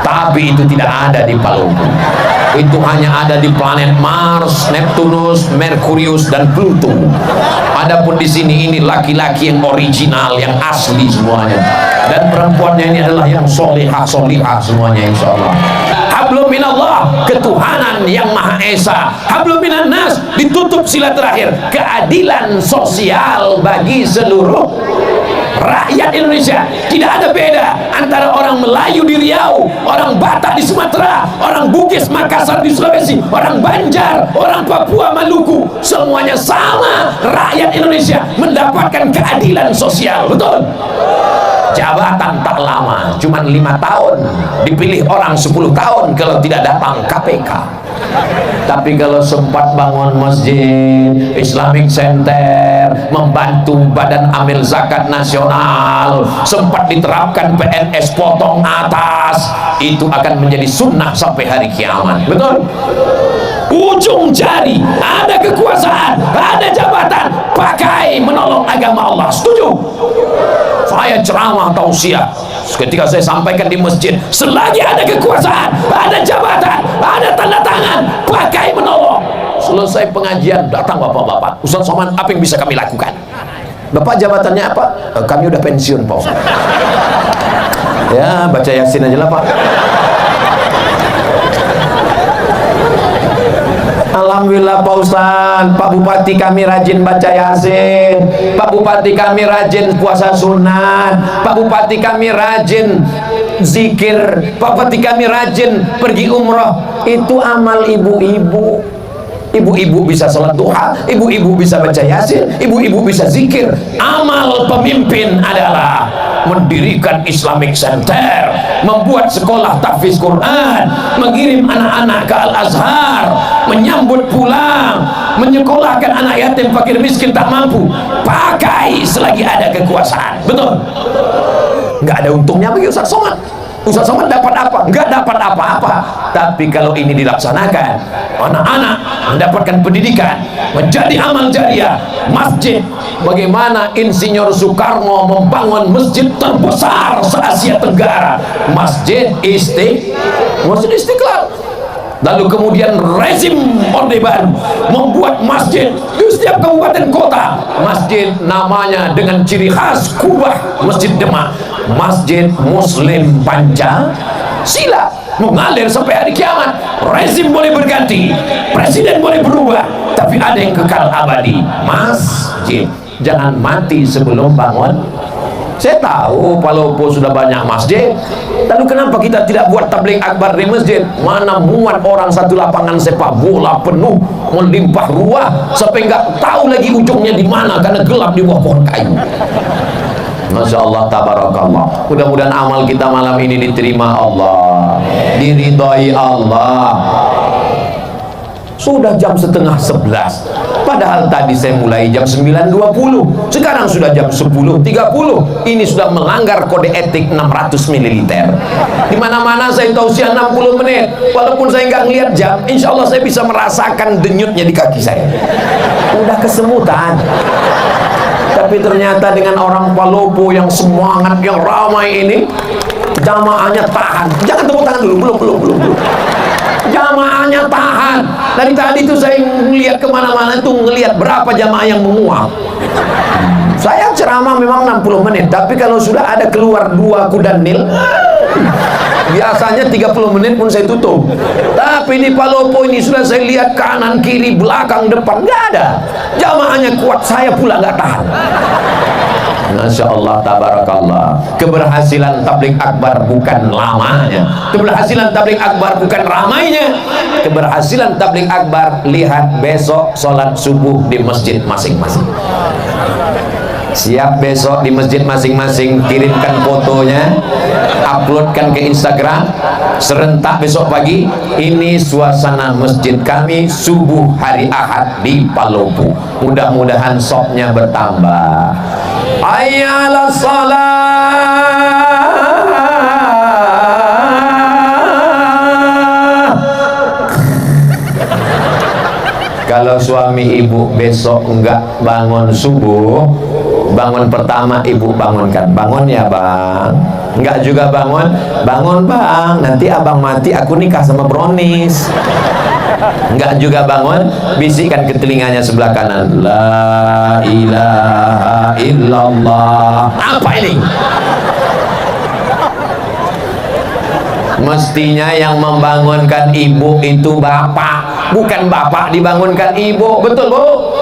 Tapi itu tidak ada di Maluku. Itu hanya ada di planet Mars, Neptunus, Merkurius dan Pluto. Adapun di sini ini laki-laki yang original, yang asli semuanya. Dan perempuannya ini adalah yang solihah semuanya insya Allah. Hablum minallah, ketuhanan yang Maha Esa. Hablum minan nas, ditutup sila terakhir, keadilan sosial bagi seluruh rakyat Indonesia. Tidak ada beda antara orang Melayu di Riau, orang Batak di Sumatera, orang Bugis Makassar di Sulawesi, orang Banjar, orang Papua Maluku, semuanya sama. Rakyat Indonesia mendapatkan keadilan sosial. Betul? Jabatan tak lama, cuma 5 tahun, dipilih orang 10 tahun kalau tidak datang KPK. Tapi kalau sempat bangun masjid, Islamic Center, membantu Badan Amil Zakat Nasional, sempat diterapkan PNS potong atas, itu akan menjadi sunnah sampai hari kiamat. Betul? Ujung jari, ada kekuasaan, ada jabatan, pakai menolong agama Allah. Setuju? Saya ceramah tausiah ketika saya sampaikan di masjid, selagi ada kekuasaan, ada jabatan, ada tanda tangan, pakai menolong. Selesai pengajian, datang bapak-bapak, Ustaz Somad, apa yang bisa kami lakukan? Bapak jabatannya apa? Kami udah pensiun Pak Ustaz. Ya baca Yasin aja lah Pak. Alhamdulillah Pak Ustaz, Pak Bupati kami rajin baca Yasin, Pak Bupati kami rajin puasa sunat, Pak Bupati kami rajin zikir, Pak Bupati kami rajin pergi umroh. Itu amal ibu-ibu. Ibu-ibu bisa sholat duha, ibu-ibu bisa baca Yasin, ibu-ibu bisa zikir. Amal pemimpin adalah mendirikan Islamic Center, membuat sekolah tahfiz Quran, mengirim anak-anak ke Al-Azhar, menyambut pulang, menyekolahkan anak yatim fakir miskin tak mampu. Pakai selagi ada kekuasaan. Betul? Nggak ada untungnya bagi Ustaz Somad. Ustaz Somad dapat apa? Nggak dapat apa-apa. Tapi kalau ini dilaksanakan, anak-anak mendapatkan pendidikan, menjadi amal jariah. Masjid, bagaimana Insinyur Soekarno membangun masjid terbesar se-Asia Tenggara, Masjid Istiqlal. Lalu kemudian rezim Orde Baru membuat masjid di setiap kabupaten kota. Masjid namanya dengan ciri khas Kubah, Masjid Demak, Masjid Muslim Pancasila, mengalir sampai hari kiamat. Rezim boleh berganti, presiden boleh berubah, tapi ada yang kekal abadi, masjid. Jangan mati sebelum bangun. Saya tahu Palopo sudah banyak masjid, lalu kenapa kita tidak buat tabligh akbar di masjid? Mana muat orang satu lapangan sepak bola penuh, melimpah ruah, sampai nggak tahu lagi ujungnya di mana karena gelap di bawah pohon kayu. Masya Allah tabarakallah. Mudah-mudahan amal kita malam ini diterima Allah, diridhoi Allah. sudah jam setengah 11. Padahal tadi saya mulai jam 9.20, sekarang sudah jam 10.30. Ini sudah melanggar kode etik 600 ml. Di mana-mana saya tausiah 60 menit. Walaupun saya nggak ngelihat jam, insya Allah saya bisa merasakan denyutnya di kaki saya. Udah kesemutan. Tapi ternyata dengan orang Palopo yang semangat, yang ramai ini, jamaahnya tahan. Jangan tepuk tangan dulu, belum. Jamaahnya tahan. Dari tadi tuh saya melihat kemana-mana tuh ngelihat berapa jamaah yang menguap. Saya ceramah memang 60 menit, tapi kalau sudah ada keluar 2 kuda nil, biasanya 30 menit pun saya tutup. Tapi di Palopo ini sudah saya lihat kanan, kiri, belakang, depan, nggak ada. Jamaahnya kuat, saya pula nggak tahan. Masya Allah, tabarakallah. Keberhasilan tabligh akbar bukan lamanya, keberhasilan tabligh akbar bukan ramainya. Keberhasilan tabligh akbar, lihat besok sholat subuh di masjid masing-masing. Siap besok di masjid masing-masing, kirimkan fotonya, uploadkan ke Instagram. Serentak besok pagi, ini suasana masjid kami subuh hari Ahad di Palopo. Mudah-mudahan sopnya bertambah. Hayya 'alas shalah. Kalau suami ibu besok enggak bangun subuh, bangun pertama ibu bangunkan. Bangun ya bang. Enggak juga bangun. Bangun bang, nanti abang mati aku nikah sama Bronis. Enggak juga bangun, bisikkan ke telinganya sebelah kanan, la ilaha illallah. Apa ini? Mestinya yang membangunkan ibu itu bapak, bukan bapak dibangunkan ibu. Betul bu?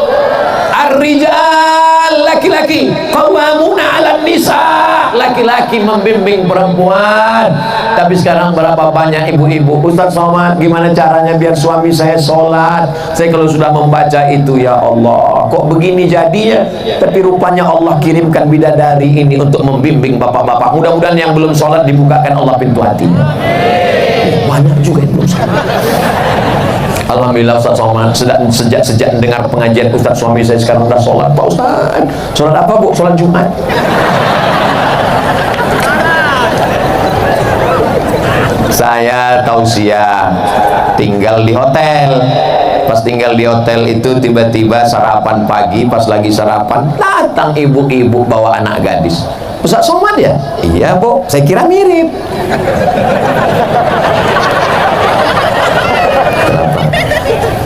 Ar-rijal, laki-laki, qawwamuna 'alan nisa. Laki-laki membimbing perempuan. Tapi sekarang berapa banyak ibu-ibu, Ustaz Somad, gimana caranya biar suami saya sholat? Saya kalau sudah membaca itu, ya Allah, kok begini jadinya? Tapi rupanya Allah kirimkan bidadari ini untuk membimbing bapak-bapak. Mudah-mudahan yang belum sholat dibukakan Allah pintu hatinya. Banyak juga yang belum sholat. Alhamdulillah Ustaz Somad, sejak dengar pengajian Ustaz, suami saya sekarang udah sholat. Pak Ustaz, sholat apa bu? Sholat Jumat. Saya tausiah tinggal di hotel. Pas tinggal di hotel itu tiba-tiba sarapan pagi, pas lagi sarapan datang ibu-ibu bawa anak gadis. Ustaz Somad ya? Iya bu, saya kira mirip.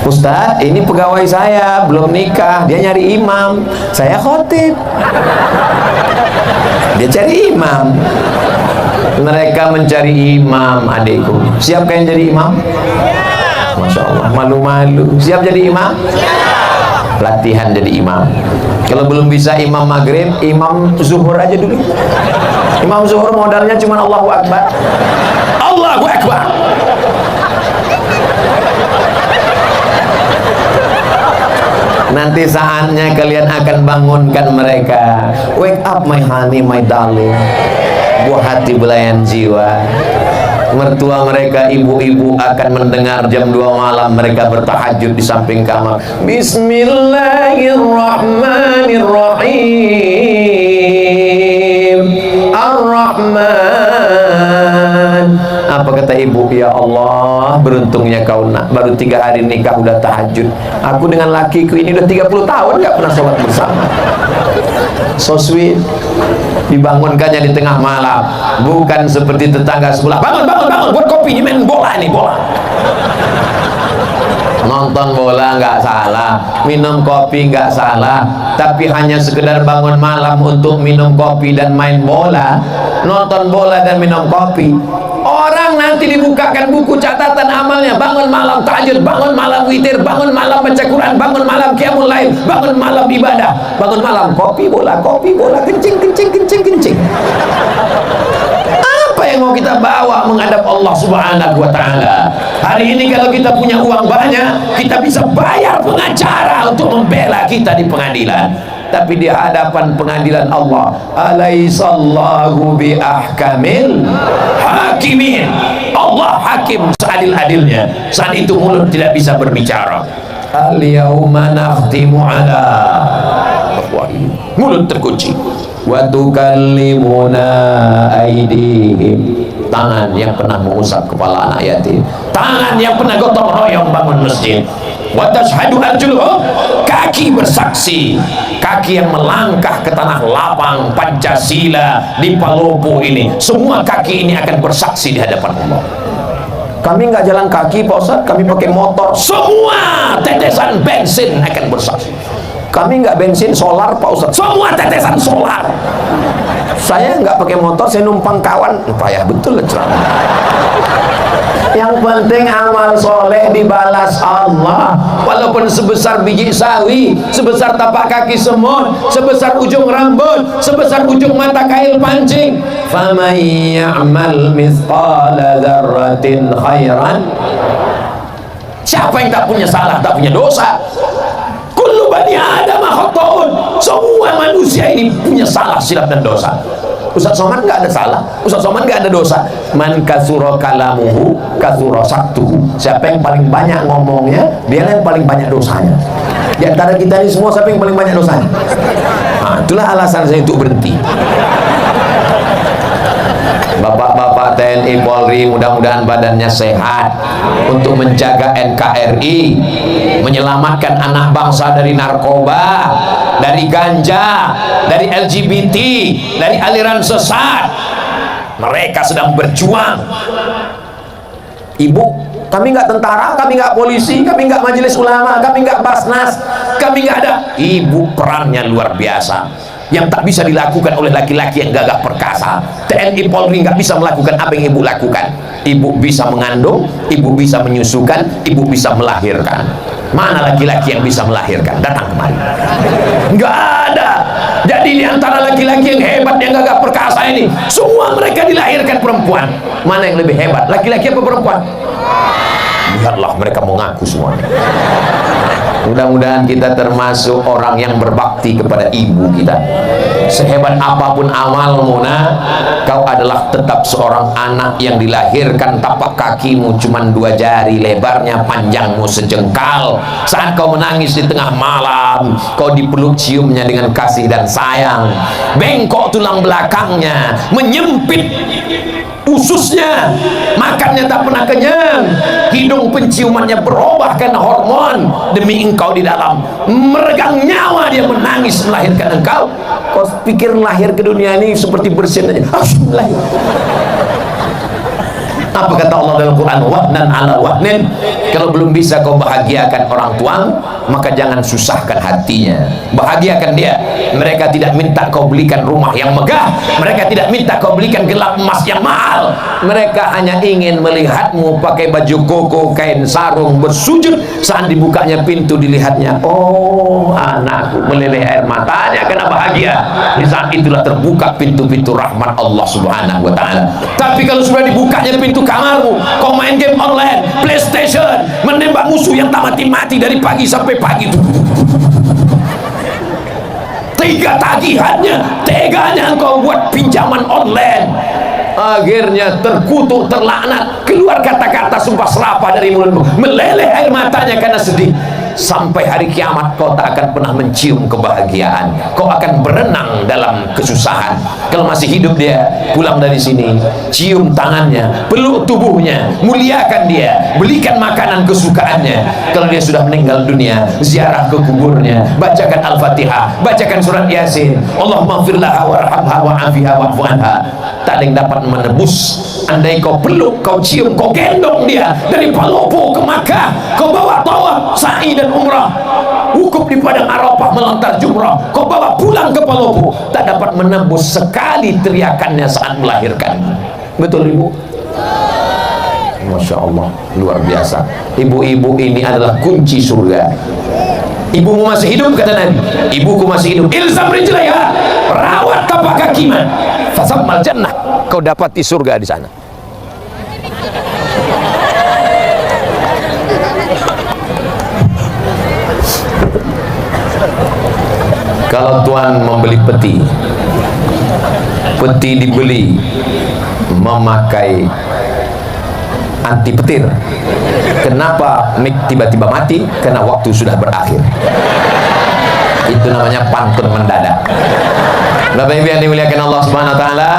Ustaz, ini pegawai saya belum nikah, dia nyari imam, saya khotib, dia cari imam. Mereka mencari imam, adikku. Siap kalian jadi imam? Masya Allah, malu-malu. Siap jadi imam? Latihan jadi imam. Kalau belum bisa imam maghrib, imam zuhur aja dulu. Imam zuhur modalnya cuma Allahu Akbar. Allahu Akbar. Nanti saatnya kalian akan bangunkan mereka. Wake up my honey, my darling. Buah hati belayan jiwa. Mertua mereka, ibu-ibu akan mendengar jam 2 malam mereka bertahajud di samping kamar. Bismillahirrahmanirrahim. Ar-Rahman. Apa kata ibu? Ya Allah, beruntungnya kau nak, baru 3 hari nikah udah tahajud. Aku dengan lakiku ini udah 30 tahun gak pernah sholat bersama. So sweet. Dibangunkannya di tengah malam, bukan seperti tetangga sebelah. Bangun, buat kopi, main bola ini, bola. Nonton bola nggak salah, minum kopi nggak salah, tapi hanya sekedar bangun malam untuk minum kopi dan main bola, nonton bola dan minum kopi. Orang nanti dibukakan buku catatan amalnya, bangun malam tahajud, bangun malam witir, bangun malam baca Quran, bangun malam qiyamul lail, bangun malam ibadah, bangun malam kopi bola, kencing. Apa yang mau kita bawa menghadap Allah Subhanahu wa ta'ala? Hari ini kalau kita punya uang banyak, kita bisa bayar pengacara untuk membela kita di pengadilan. tapi di hadapan pengadilan Allah, alaisallahu bi ahkamil hakimin. Allah hakim seadil-adilnya. Saat itu mulut tidak bisa berbicara. Al yauma nakhtimu ala afwahihim, mulut terkunci. Wa tukallimuna aydihim, tangan yang pernah mengusap kepala anak yatim, tangan yang pernah gotong royong bangun masjid. Wa tashhadu arjuluhum, kaki bersaksi, kaki yang melangkah ke tanah lapang Pancasila di Palopo ini, semua kaki ini akan bersaksi di hadapan Allah. Kami nggak jalan kaki Pak Ustadz, kami pakai motor, semua tetesan bensin akan bersaksi. Kami nggak bensin, solar Pak Ustadz, semua tetesan solar. Saya nggak pakai motor, saya numpang kawan. Payah betul lah ceramah. Yang penting amal soleh dibalas Allah, walaupun sebesar biji sawi, sebesar tapak kaki semut, sebesar ujung rambut, sebesar ujung mata kail pancing. Faman ya'mal mithqala dzarratin khairan. Siapa yang tak punya salah, tak punya dosa? Kullu bani Adam khata'un. Semua manusia ini punya salah, silap dan dosa. Ustaz Somad nggak ada salah, Ustaz Somad nggak ada dosa. Man kasuro kalamuhu kasuro saktuhu. Siapa yang paling banyak ngomongnya, dia yang paling banyak dosanya. Di antara kita ini semua, siapa yang paling banyak dosanya? Nah, itulah alasan saya untuk berhenti. Bapak-bapak TNI Polri, mudah-mudahan badannya sehat untuk menjaga NKRI, menyelamatkan anak bangsa dari narkoba, dari ganja, dari LGBT, dari aliran sesat. Mereka sedang berjuang. Ibu, kami nggak tentara, kami nggak polisi, kami nggak majelis ulama, kami nggak basnas, kami nggak ada. Ibu perannya luar biasa, yang tak bisa dilakukan oleh laki-laki yang gagah perkasa. TNI Polri nggak bisa melakukan apa yang ibu lakukan. Ibu bisa mengandung, ibu bisa menyusukan, ibu bisa melahirkan. Mana laki-laki yang bisa melahirkan? Datang kemari. Nggak ada. Jadi di antara laki-laki yang hebat, yang gagah perkasa ini, semua mereka dilahirkan perempuan. Mana yang lebih hebat, laki-laki apa perempuan? Lihatlah, mereka mengaku semuanya. Mudah-mudahan kita termasuk orang yang berbakti kepada ibu kita. Sehebat apapun amalmu, kau adalah tetap seorang anak yang dilahirkan. Tapak kakimu cuma 2 jari lebarnya, panjangmu sejengkal. Saat kau menangis di tengah malam, kau dipeluk ciumnya dengan kasih dan sayang. Bengkok tulang belakangnya, menyempit ususnya, makannya tak pernah kenyang, hidung penciumannya berubah karena hormon demi engkau di dalam, meregang nyawa dia menangis melahirkan engkau. Kau pikir lahir ke dunia ini seperti bersin aja? Lahir. Apa kata Allah dalam Quran? Wahnan ala wahnin. Kalau belum bisa kau bahagiakan orang tua, maka jangan susahkan hatinya, bahagiakan dia. Mereka tidak minta kau belikan rumah yang megah, mereka tidak minta kau belikan gelang emas yang mahal. Mereka hanya ingin melihatmu pakai baju koko, kain sarung, bersujud. Saat dibukanya pintu, dilihatnya, oh anakku, meleleh air matanya karena bahagia. Di saat itulah terbuka pintu-pintu rahmat Allah Subhanahu wa ta'ala. Tapi kalau sudah dibukanya pintu kamarmu, kau main game online, PlayStation, menembak musuh yang tak mati-mati dari pagi sampai pagi. Tiga tagihannya, teganya engkau buat pinjaman online. Akhirnya terkutuk, terlaknat, keluar kata-kata sumpah serapah dari mulutmu, meleleh air matanya karena sedih. Sampai hari kiamat kau tak akan pernah mencium kebahagiaan. Kau akan berenang dalam kesusahan. Kalau masih hidup dia, pulang dari sini, cium tangannya, peluk tubuhnya, muliakan dia, belikan makanan kesukaannya. Kalau dia sudah meninggal dunia, ziarah ke kuburnya, bacakan Al-Fatihah, bacakan surat Yasin. Allahumma firlaha warhamha wa'afiha wa'fu anha. Tak ada yang dapat menebus. Andai kau peluk, kau cium, kau gendong dia dari Palopo ke Makkah, kau bawa tawaf, sa'i dan umrah, wukuf di padang Arafah, melontar jumrah, kau bawa pulang ke Palopo, tak dapat menembus sekali teriakannya saat melahirkan. Betul ibu? Masya Allah, luar biasa. Ibu-ibu ini adalah kunci surga. Ibumu masih hidup, kata Nabi, ibuku masih hidup, ilzam rijlaiha, rawat tapak kakinya, fasammal jannah, kau dapati surga di sana. Kalau tuan membeli peti, peti dibeli memakai anti petir. Kenapa mik tiba-tiba mati? Karena waktu sudah berakhir. Itu namanya pantun mendadak. Bapak Ibu yang dimuliakan Allah Subhanahu wa taala,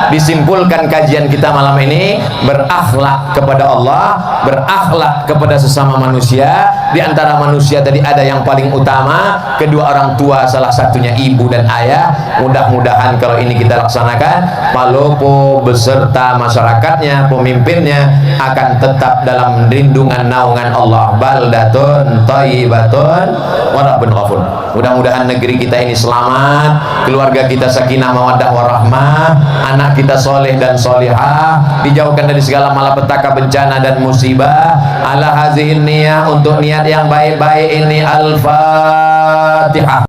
disimpulkan kajian kita malam ini, berakhlak kepada Allah, berakhlak kepada sesama manusia. Di antara manusia tadi ada yang paling utama, kedua orang tua, salah satunya ibu dan ayah. Mudah-mudahan kalau ini kita laksanakan, Palopo beserta masyarakatnya, pemimpinnya akan tetap dalam lindungan naungan Allah. Baldatun thayyibatun wa rabbun ghafur. Mudah-mudahan negeri kita ini selamat, keluarga kita sakinah mawaddah warahmah, anak kita soleh dan solihah, dijauhkan dari segala malapetaka, bencana dan musibah. Ala hazihin niyah, untuk niat yang baik-baik ini. Al-Fatihah.